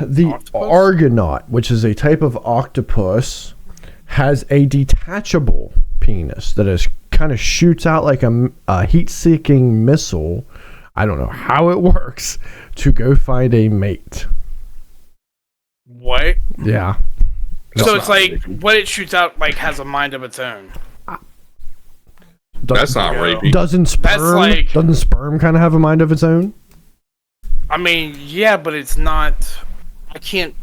The Argonaut, which is a type of octopus, has a detachable penis that is kind of shoots out like a heat-seeking missile. I don't know how it works to go find a mate. What? Yeah. So it's like what it shoots out like has a mind of its own. That's not rapey. Doesn't sperm kind of have a mind of its own? I mean, yeah, but it's not. I can't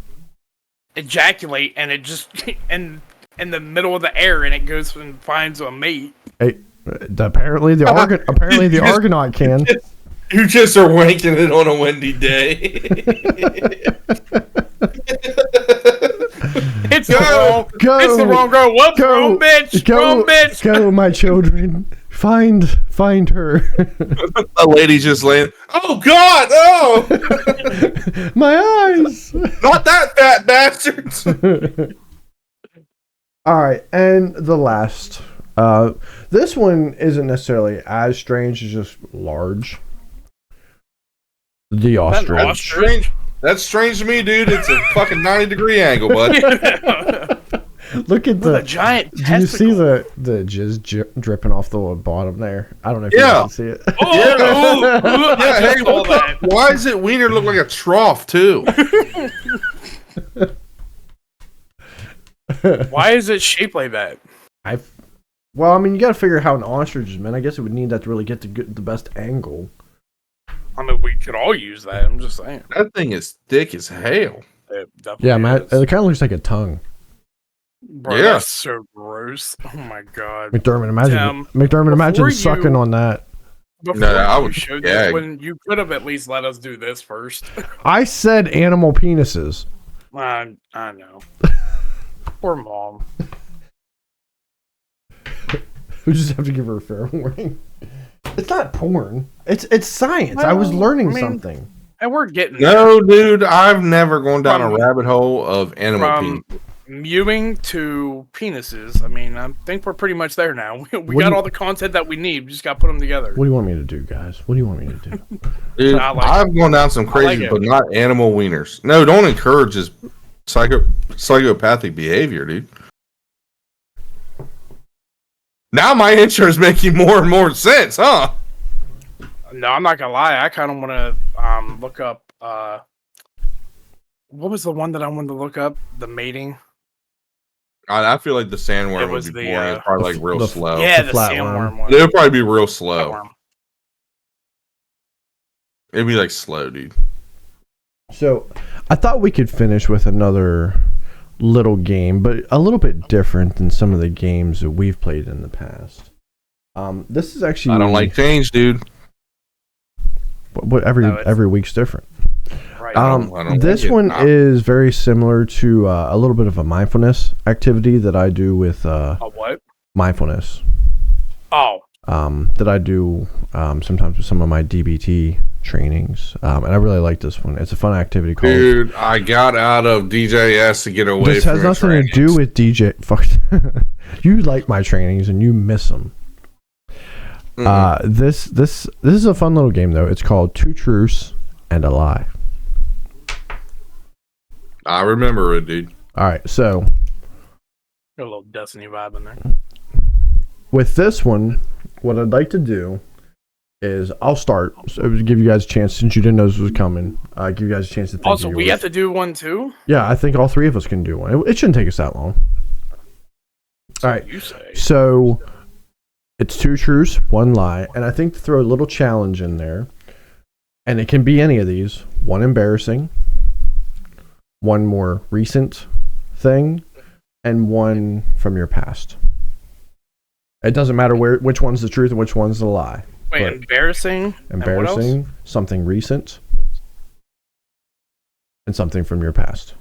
ejaculate, and it just in the middle of the air, and it goes and finds a mate. Hey, apparently the Argonaut can. You just are wanking it on a windy day. It's the wrong girl. Whoops, wrong bitch. Wrong bitch. Go, my children. Find her. A lady just laying. Oh God! Oh, my eyes! Not that fat bastards. All right, and the last. This one isn't necessarily as strange. It's just large. The ostrich. That's strange to me, dude. It's a fucking 90-degree angle, bud. Look at the giant. Do you see the jizz dripping off the bottom there? I don't know if you can see it. Hey, why does it wiener look like a trough too? Why is it shaped like that? Well, I mean, you got to figure out how an ostrich is, man. I guess it would need that to really get the best angle. I mean, we could all use that. I'm just saying. That thing is thick as hell. Yeah, man. It kind of looks like a tongue. Bro, that's so gross. Oh my God. McDermott, imagine sucking on that. I would show that when you could have at least let us do this first. I said animal penises. I know. Poor mom. We just have to give her a fair warning. It's not porn. It's science. I was learning something. And we're getting there. Dude, I've never gone down a rabbit hole of animal penises. Mewing to penises. I mean, I think we're pretty much there now. We got all the content that we need. We just got to put them together. What do you want me to do, guys? What do you want me to do? Dude, I've gone down some crazy, but not animal wieners. No, don't encourage this psychopathic behavior, dude. Now my intro is making more and more sense, huh? No, I'm not gonna lie. I kind of want to look up. What was the one that I wanted to look up? The mating. I feel like the sandworm would be boring. It's probably like real slow. Yeah, the sandworm one. It would probably be real slow. It'd be like slow, dude. So, I thought we could finish with another little game, but a little bit different than some of the games that we've played in the past. This is actually. I don't like change, dude. But every week's different. Right. This one is very similar to a little bit of a mindfulness activity that I do with a what? Mindfulness. Oh. That I do sometimes with some of my DBT trainings, and I really like this one. It's a fun activity called. Dude, I got out of DJS to get away. This has nothing to do with DJ. Fuck. You like my trainings and you miss them. Mm-hmm. This is a fun little game though. It's called Two Truths and a Lie. I remember it, dude. All right, so got a little Destiny vibe in there. With this one, what I'd like to do is I'll start. So give you guys a chance since you didn't know this was coming. Give you guys a chance to think. Also, we have to do one too. Yeah, I think all three of us can do one. It shouldn't take us that long. All right, you say. So it's two truths, one lie, and I think to throw a little challenge in there, and it can be any of these. One embarrassing, one more recent thing, and one from your past. It doesn't matter which one's the truth and which one's the lie. Wait, embarrassing, something recent, and something from your past.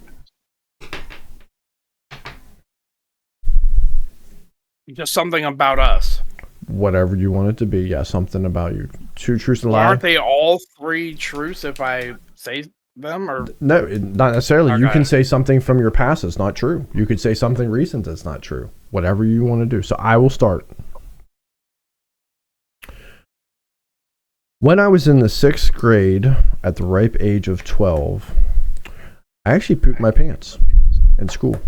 Just something about us. Whatever you want it to be. Yeah, something about you. Two truths and a lie. Aren't they all three truths if I say them? Or no, not necessarily. Okay. You can say something from your past that's not true. You could say something recent that's not true. Whatever you want to do. So I will start. When I was in the 6th grade, at the ripe age of 12, I actually pooped my pants in school.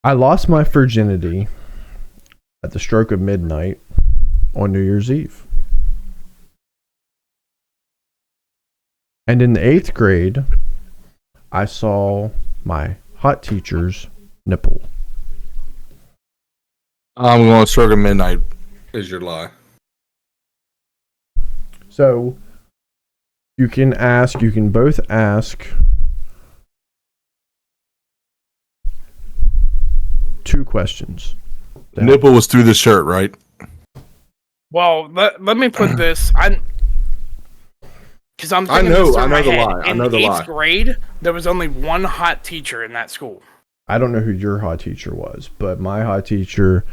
I lost my virginity at the stroke of midnight on New Year's Eve. And in the 8th grade, I saw my hot teacher's nipple. I'm going Circa Midnight is your lie. So you can both ask 2 questions. The nipple was through the shirt, right? Well, let me put this. Because I'm I thinking know this through the my head. lie. I In know the lie. 8th grade, there was only one hot teacher in that school. I don't know who your hot teacher was, but my hot teacher,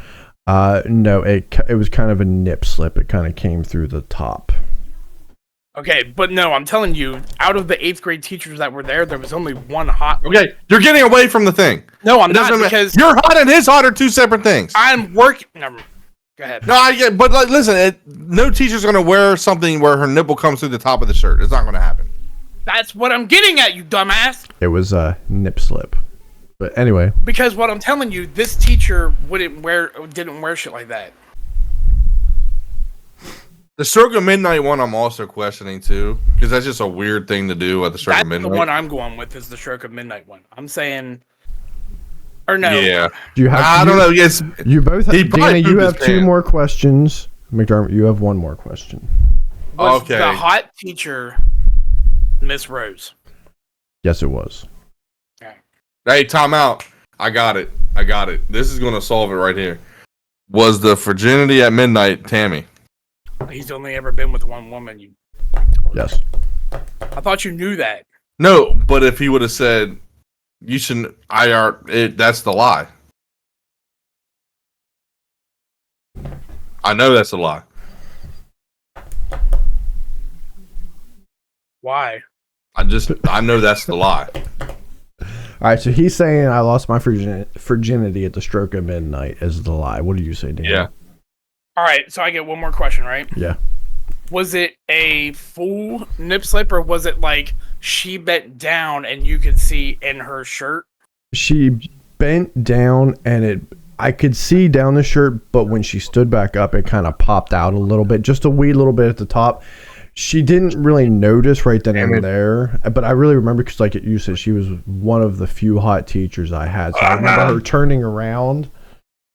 no, it was kind of a nip slip. It kind of came through the top. Okay, but no, I'm telling you, out of the 8th grade teachers that were there, there was only one hot. Okay, you're getting away from the thing. No, I'm not, because you're hot and his hot are 2 separate things. I'm working. Never. Go ahead. No, I get, but like, listen, no teacher's gonna wear something where her nipple comes through the top of the shirt. It's not gonna happen. That's what I'm getting at, you dumbass. It was a nip slip. But anyway. Because what I'm telling you, this teacher didn't wear shit like that. The Circa Midnight one I'm also questioning too, because that's just a weird thing to do at the Circa Midnight. That's the one I'm going with, is the Stroke of Midnight one. I'm saying, or no. Yeah. I don't know. Yes. You both have, Danny, you have 2 more questions. McDermott, you have 1 more question. Was the hot teacher Miss Rose? Yes, it was. Hey, time out. I got it. This is going to solve it right here. Was the virginity at midnight Tammy? He's only ever been with one woman. Yes. I thought you knew that. No, but if he would have said, you shouldn't, that's the lie. I know that's a lie. Why? I know that's the lie. All right, so he's saying I lost my virginity at the Stroke of Midnight is the lie. What do you say, Dan? Yeah. All right, so I get one more question, right? Yeah. Was it a full nip slip, or was it like she bent down and you could see in her shirt? She bent down and I could see down the shirt, but when she stood back up, it kind of popped out a little bit, just a wee little bit at the top. She didn't really notice right then and there, but I really remember because, like you said, she was one of the few hot teachers I had. So I remember her turning around,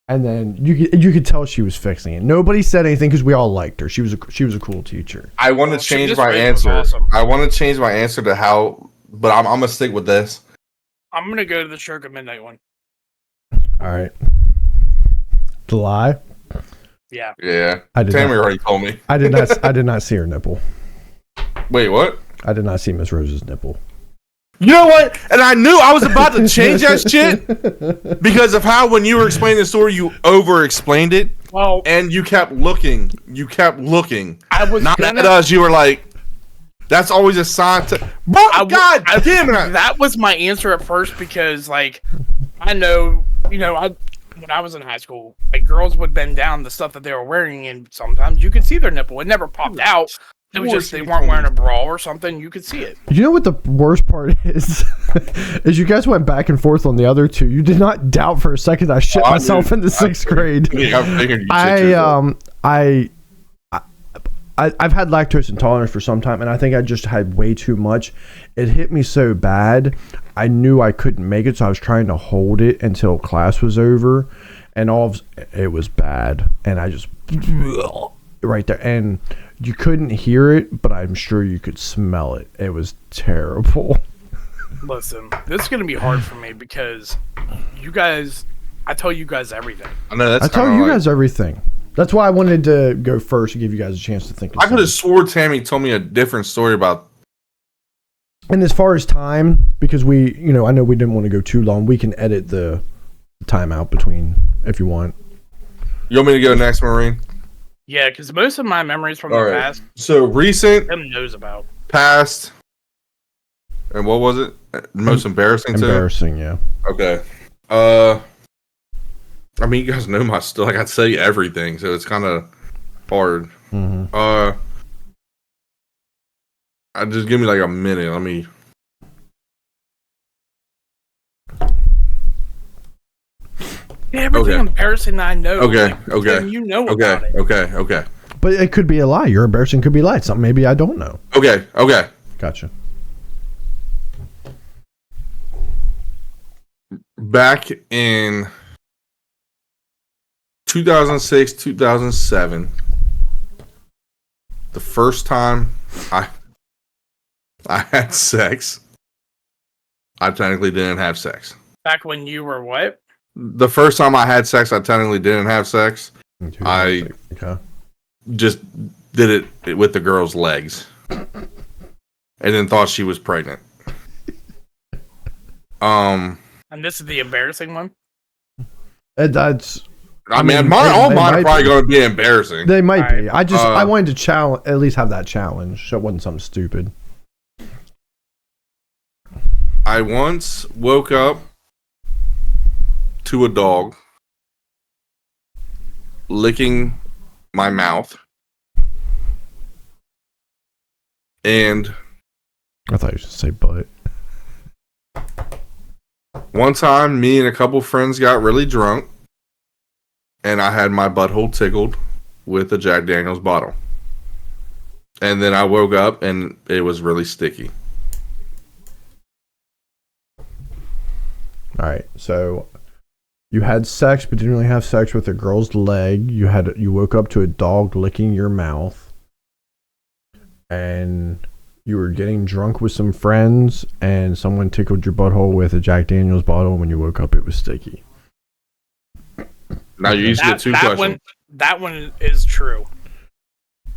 and then you could tell she was fixing it. Nobody said anything because we all liked her. She was a cool teacher. I want to change my answer. Awesome. I want to change my answer to how, but I'm gonna stick with this. I'm gonna go to the Stroke of Midnight one. All right. The lie. Yeah. Yeah. Tammy already told me. I did not see her nipple. Wait, what? I did not see Miss Rose's nipple. You know what? And I knew I was about to change that shit because of how when you were explaining the story, you over-explained it. Well, and you kept looking. I was not at us. You were like, "That's always a sign to." God damn it! That was my answer at first because, like, I know, when I was in high school, like, girls would bend down the stuff that they were wearing, and sometimes you could see their nipple. It never popped out. It was just they weren't wearing a bra or something. You could see it. You know what the worst part is? Is you guys went back and forth on the other 2. You did not doubt for a second I shit myself in the 6th grade. I've had lactose intolerance for some time, and I think I just had way too much. It hit me so bad, I knew I couldn't make it, so I was trying to hold it until class was over, and it was bad, and I just right there, and you couldn't hear it, but I'm sure you could smell it. It was terrible. Listen, this is gonna be hard for me because I tell you guys everything. I know I tell you guys everything. That's why I wanted to go first to give you guys a chance to think. I could have swore Tammy told me a different story about. And as far as time, because I know we didn't want to go too long, we can edit the time out between if you want. You want me to go next, Maureen? Yeah, because most of my memories from the past. So recent. Him knows about. Past. And what was it? Most embarrassing too? Embarrassing, yeah. Okay. I mean, you guys know my stuff. Like, I say everything, so it's kind of hard. Mm-hmm. Just give me like a minute. Let me. Everything embarrassing I know. Okay. Tim, you know about it. Okay. But it could be a lie. Your embarrassing could be a lie. Something maybe I don't know. Okay. Gotcha. back in 2006, 2007, the first time I had sex, I technically didn't have sex. Back when you were what? The first time I had sex, I technically didn't have sex. I just did it with the girl's legs. And then thought she was pregnant. And this is the embarrassing one? That's... I mean, all mine are probably going to be embarrassing. They might be. I wanted to at least have that challenge, so it wasn't something stupid. I once woke up to a dog licking my mouth. And I thought you should say butt. One time, me and a couple friends got really drunk, and I had my butthole tickled with a Jack Daniels bottle. And then I woke up, and it was really sticky. All right, so you had sex, but didn't really have sex with a girl's leg. You woke up to a dog licking your mouth, and you were getting drunk with some friends, and someone tickled your butthole with a Jack Daniels bottle. And when you woke up, it was sticky. Now you used to get two questions. That one is true.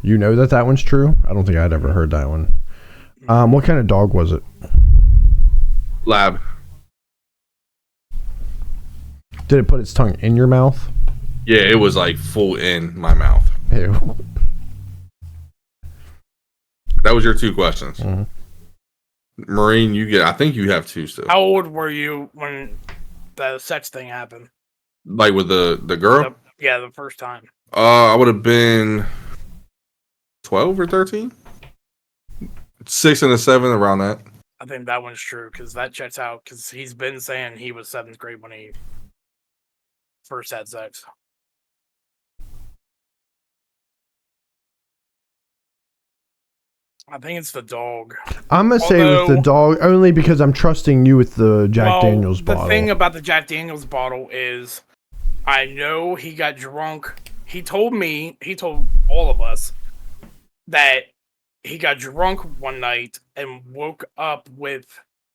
You know that one's true? I don't think I'd ever heard that one. What kind of dog was it? Lab. Did it put its tongue in your mouth? Yeah, it was like full in my mouth. Ew. That was your two questions. Mm-hmm. Marine, I think you have two still. How old were you when the sex thing happened? Like with the girl? The first time. I would have been 12 or 13. 6 and a 7, around that. I think that one's true because that checks out because he's been saying he was 7th grade when he first had sex. I think it's the dog. I'm going to say with the dog only because I'm trusting you with the Jack Daniels bottle. The thing about the Jack Daniels bottle is I know he got drunk. He told all of us that he got drunk one night and woke up with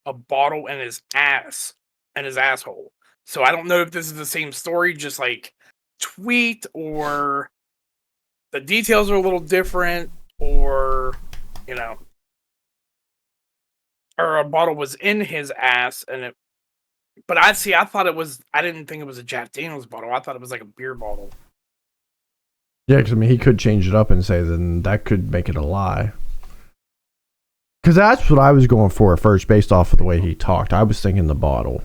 a bottle in his ass and his asshole. So I don't know if this is the same story, just like tweet, or the details are a little different, or or a bottle was in his ass and it. But I thought it was. I didn't think it was a Jack Daniels bottle. I thought it was like a beer bottle. Yeah, because he could change it up and say then that could make it a lie. Because that's what I was going for at first, based off of the way he talked. I was thinking the bottle.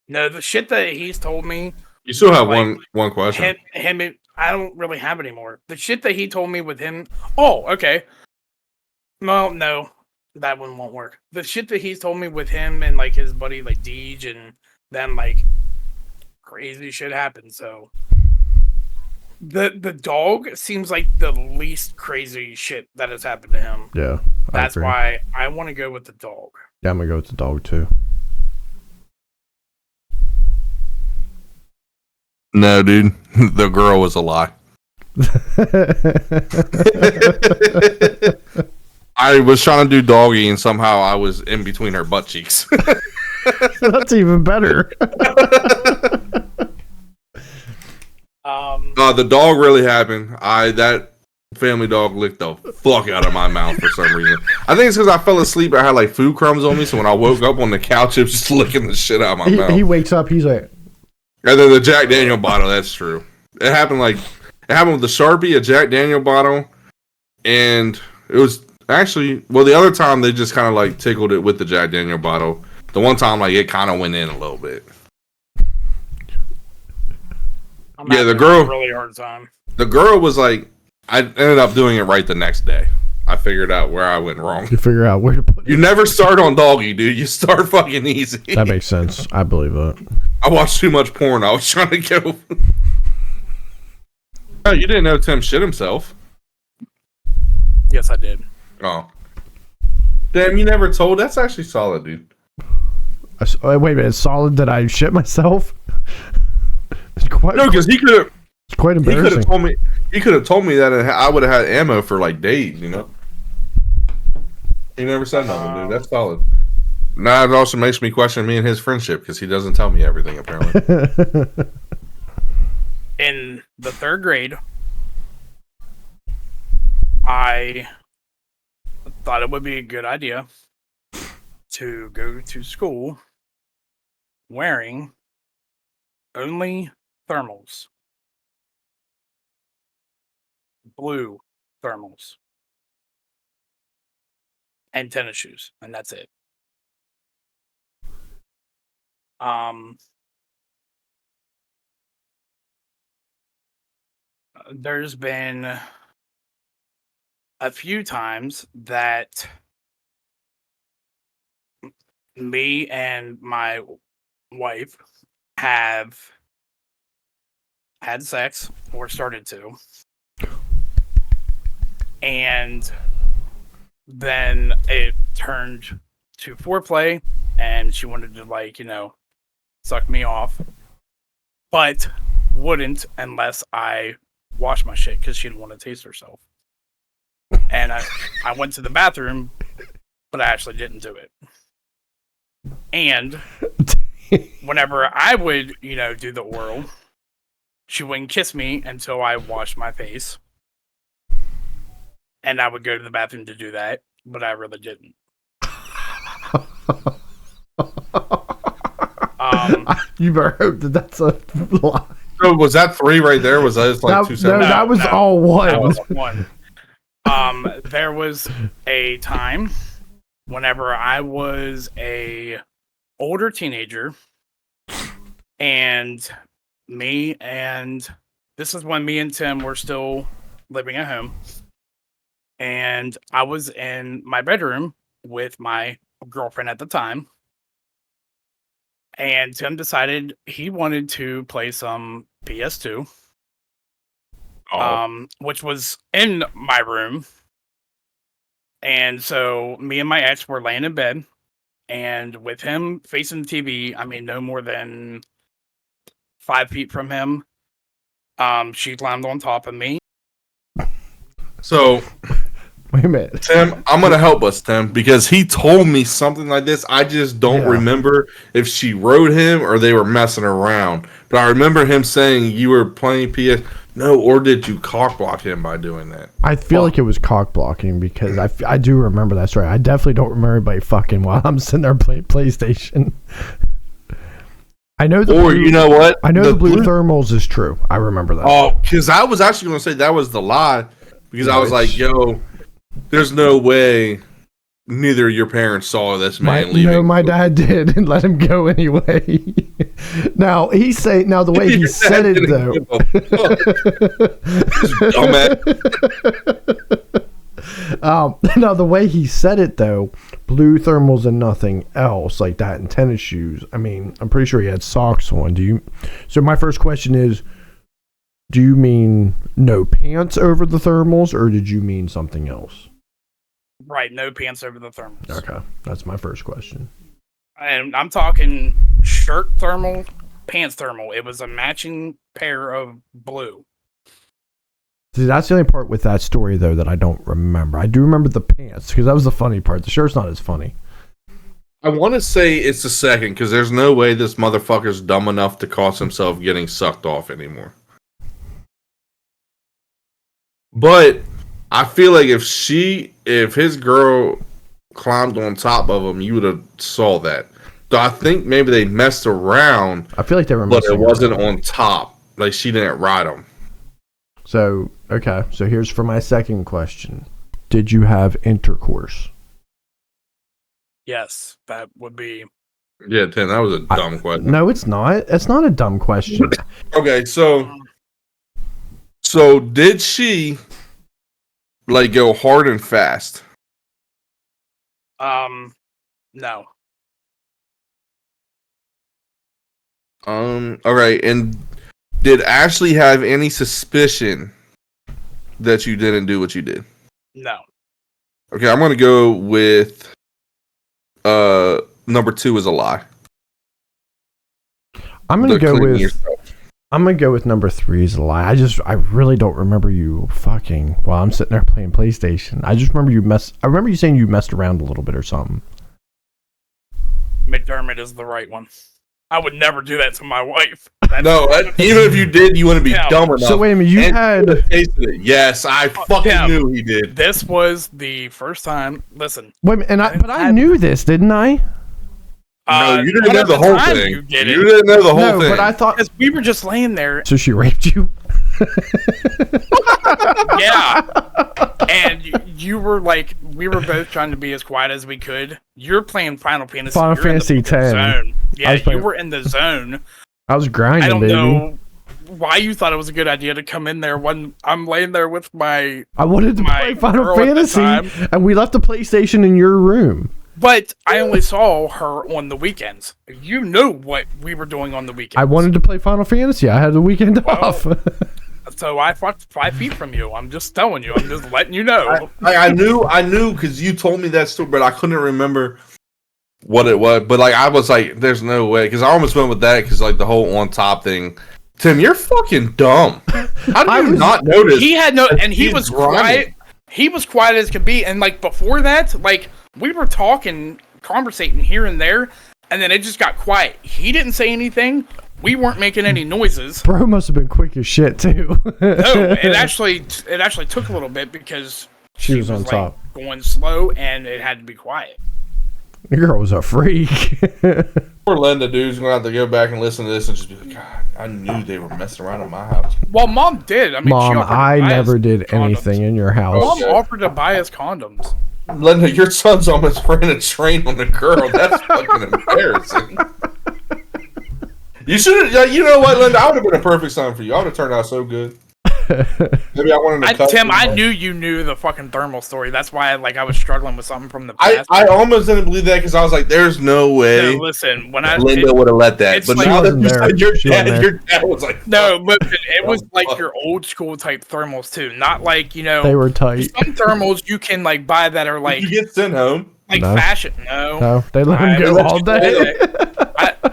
No, the shit that he's told me. You still have one question. Him, I don't really have any more. The shit that he told me with him. Oh, okay. Well, no, that one won't work. The shit that he's told me with him and like his buddy like Deej, and then like crazy shit happened. So the dog seems like the least crazy shit that has happened to him. Yeah, that's why I want to go with the dog. Yeah, I'm gonna go with the dog too. No, dude. The girl was a lie. I was trying to do doggy, and somehow I was in between her butt cheeks. That's even better. The dog really happened. That family dog licked the fuck out of my mouth for some reason. I think it's because I fell asleep. I had like food crumbs on me, so when I woke up on the couch, it was just licking the shit out of my mouth. He wakes up, he's like... And then the Jack Daniel bottle, that's true. It happened with the Sharpie, a Jack Daniel bottle, and it was actually, the other time they just kind of like tickled it with the Jack Daniel bottle. The one time, like, it kind of went in a little bit. The girl, really hard time. The girl was like, I ended up doing it right the next day. I figured out where I went wrong. You figure out where to put it. You never start on doggy, dude. You start fucking easy. That makes sense. I believe it. I watched too much porn. I was trying to go. Oh, you didn't know Tim shit himself? Yes, I did. Oh. Damn, you never told? That's actually solid, dude. Wait a minute, solid that I shit myself? No, because he could have. It's quite embarrassing. He could have told me that, and I would have had ammo for like days. You know. He never said nothing, dude. That's solid. Now it also makes me question me and his friendship because he doesn't tell me everything apparently. In the 3rd grade, I thought it would be a good idea to go to school wearing only thermals. Blue thermals. And tennis shoes. And that's it. There's been a few times that me and my wife have had sex or started to, and then it turned to foreplay and she wanted to, like, you know, suck me off, but wouldn't unless I washed my shit because she didn't want to taste herself. And I went to the bathroom, but I actually didn't do it. And whenever I would, you know, do the oral, she wouldn't kiss me until I washed my face. And I would go to the bathroom to do that, but I really didn't. You better hope that that's a lie. So was that 3 right there? Was that just like 2 seconds? No, that was all one. That was one. There was a time whenever I was a older teenager, and this is when me and Tim were still living at home, and I was in my bedroom with my girlfriend at the time, and Tim decided he wanted to play some PS2. Which was in my room. And so me and my ex were laying in bed, and with him facing the TV, I mean, no more than 5 feet from him, she climbed on top of me. So, wait a minute, Tim, I'm gonna help us, Tim, because he told me something like this. I just don't remember if she wrote him or they were messing around. But I remember him saying you were playing PS. No, or did you cock block him by doing that? I feel like it was cock blocking because I do remember that story. I definitely don't remember anybody fucking while I'm sitting there playing PlayStation. I know the blue, you know what? I know the blue thermals is true. I remember that. Oh, because I was actually going to say that was the lie because I was like, yo, there's no way neither of your parents saw this man leaving. No, my dad did and let him go anyway. Now the way he said it though. Now the way he said it though, blue thermals and nothing else like that, and tennis shoes. I mean, I'm pretty sure he had socks on. So my first question is, do you mean no pants over the thermals, or did you mean something else? Right, no pants over the thermals. Okay, that's my first question. And I'm talking shirt thermal, pants thermal. It was a matching pair of blue. See, that's the only part with that story, though, that I don't remember. I do remember the pants, because that was the funny part. The shirt's not as funny. I want to say it's the second, because there's no way this motherfucker's dumb enough to cause himself getting sucked off anymore. But I feel like if his girl climbed on top of him, you would have saw that. So I think maybe they messed around. I feel like they were but messing it wasn't around. on top. Like she didn't ride him. So, okay. So here's for my second question. Did you have intercourse? Yes, that would be. Yeah, Tim, that was a dumb question. No, it's not. It's not a dumb question. Okay, so did she like go hard and fast? No. Okay, and did Ashley have any suspicion that you didn't do what you did? No. Okay, I'm gonna go with number 2 is a lie. I'm gonna the go cleaning with. yourself. I'm gonna go with number 3 is a lie. I really don't remember you fucking while I'm sitting there playing PlayStation. I just remember I remember you saying you messed around a little bit or something. McDermott is the right one. I would never do that to my wife. Even if you did, you wouldn't be dumb enough. So wait a minute, you had. Tasted it. Yes, I fucking knew he did. This was the first time. Listen. Wait a minute, but I knew this, didn't I? No, you didn't know the whole thing. You didn't know the whole thing. But I thought because we were just laying there. So she raped you? Yeah. And you were like, we were both trying to be as quiet as we could. You're playing Final Fantasy. Final Fantasy X. Zone. Yeah, you were in the zone. I was grinding, I don't baby. know why you thought it was a good idea to come in there when I'm laying there with my. I wanted to play Final Fantasy, and we left the PlayStation in your room. But I only saw her on the weekends. You knew what we were doing on the weekends. I wanted to play Final Fantasy. I had the weekend off. So I fucked 5 feet from you. I'm just telling you. I'm just letting you know. I knew because you told me that story, but I couldn't remember what it was. But like I was like, there's no way because I almost went with that because like the whole on top thing. Tim, you're fucking dumb. How did you not notice? He had no, and he was quiet. He was quiet as could be, and like before that, like we were talking, conversating here and there, and then it just got quiet. He didn't say anything. We weren't making any noises. Bro must have been quick as shit too. No, it actually took a little bit because she was on top, going slow, and it had to be quiet. The girl was a freak. Poor Linda, dude's gonna have to go back and listen to this and just be like, God, I knew they were messing around in my house. Well, Mom did. I mean, Mom, I never did anything in your house. Mom offered to buy us condoms. Linda, your son's almost ran a train on a girl. That's fucking embarrassing. You should have. You know what, Linda? I would have been a perfect son for you. I would have turned out so good. Maybe I wanted to cut Tim, I knew you knew the fucking thermal story. That's why I was struggling with something from the past. I almost didn't believe that because I was like, "There's no way." No, listen, when Linda would have let that. But like, now that you said your dad was like, no, listen, it was like your old school type thermals too, not like they were tight. Some thermals you can like buy that are like you get sent home. Like fashion. No, they let him go all day.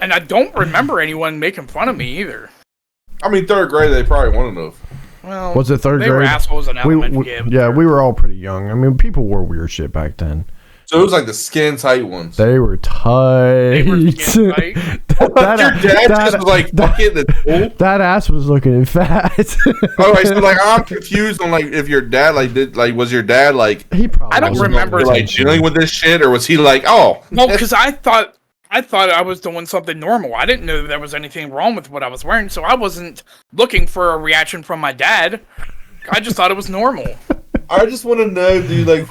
And I don't remember anyone making fun of me either. I mean, 3rd grade, they probably wanted to. Well, was it 3rd grade? They were assholes in elementary. Yeah, we were all pretty young. I mean, people wore weird shit back then. So it was like the skin tight ones. They were tight. They were skin tight. Your dad just was like fucking the pool. That ass was looking fat. All right, so like I'm confused on like if your dad was your dad like he probably I don't remember like dealing with this shit or was he like no because I thought I was doing something normal. I didn't know there was anything wrong with what I was wearing, so I wasn't looking for a reaction from my dad. I just thought it was normal. I just want to know, dude. Like,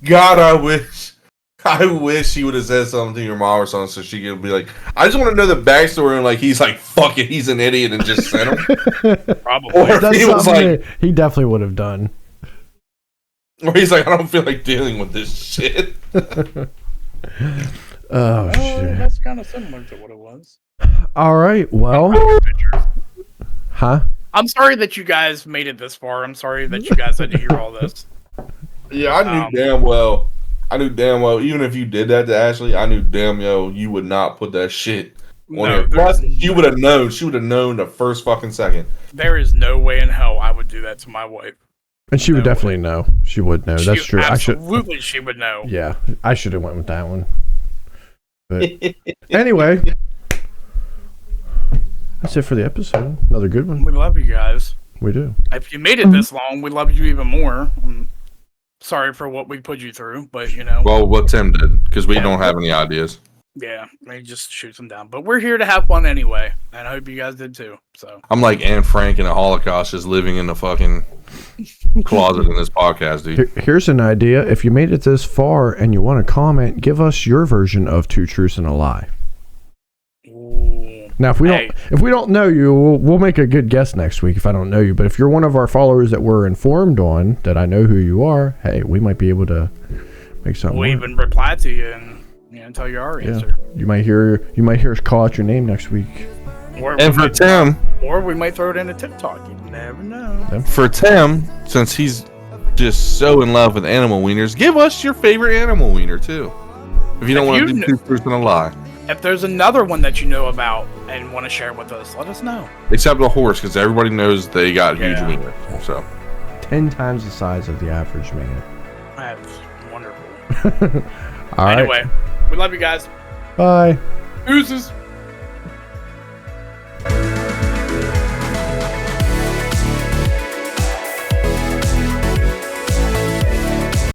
God, I wish he would have said something to your mom or something, so she could be like, I just want to know the backstory and like he's like, fuck it, he's an idiot and just sent him. Probably. Or that's he was like, he definitely would have done. Or he's like, I don't feel like dealing with this shit. Oh, shit. That's kind of similar to what it was. All right, well. Huh? I'm sorry that you guys made it this far. I'm sorry that you guys had to hear all this. Yeah, I knew damn well, even if you did that to Ashley, I knew damn well you would not put that shit on her. Plus, you would have known. She would have known the first fucking second. There is no way in hell I would do that to my wife. And she would definitely know. She would know. That's true. Absolutely, she would know. Yeah, I should have went with that one. But anyway, that's it for the episode. Another good one. We love you guys. We do. If you made it this long, we love you even more. I'm sorry for what we put you through, but you know. Well, what Tim did, because we don't have any ideas. Yeah, he just shoots them down. But we're here to have fun anyway, and I hope you guys did too. So I'm like Anne Frank in a Holocaust, just living in the fucking closet in this podcast, dude. Here's an idea. If you made it this far and you want to comment, give us your version of 2 truths and a lie. Ooh. Now, if we don't know you, we'll make a good guess next week. If I don't know you, but if you're one of our followers that we're informed on, that I know who you are, hey, we might be able to make something. We'll even reply to you and tell you our answer. You might hear us call out your name next week. And for Tim, or we might throw it in a TikTok. You never know. For Tim, since he's just so in love with animal wieners, give us your favorite animal wiener too. If you don't want to do 2 truths and a lie. if there's another one that you know about and want to share with us, let us know. Except the horse, because everybody knows they got huge wiener. So 10 times the size of the average man. That's wonderful. All right. Anyway, we love you guys. Bye. Deuces.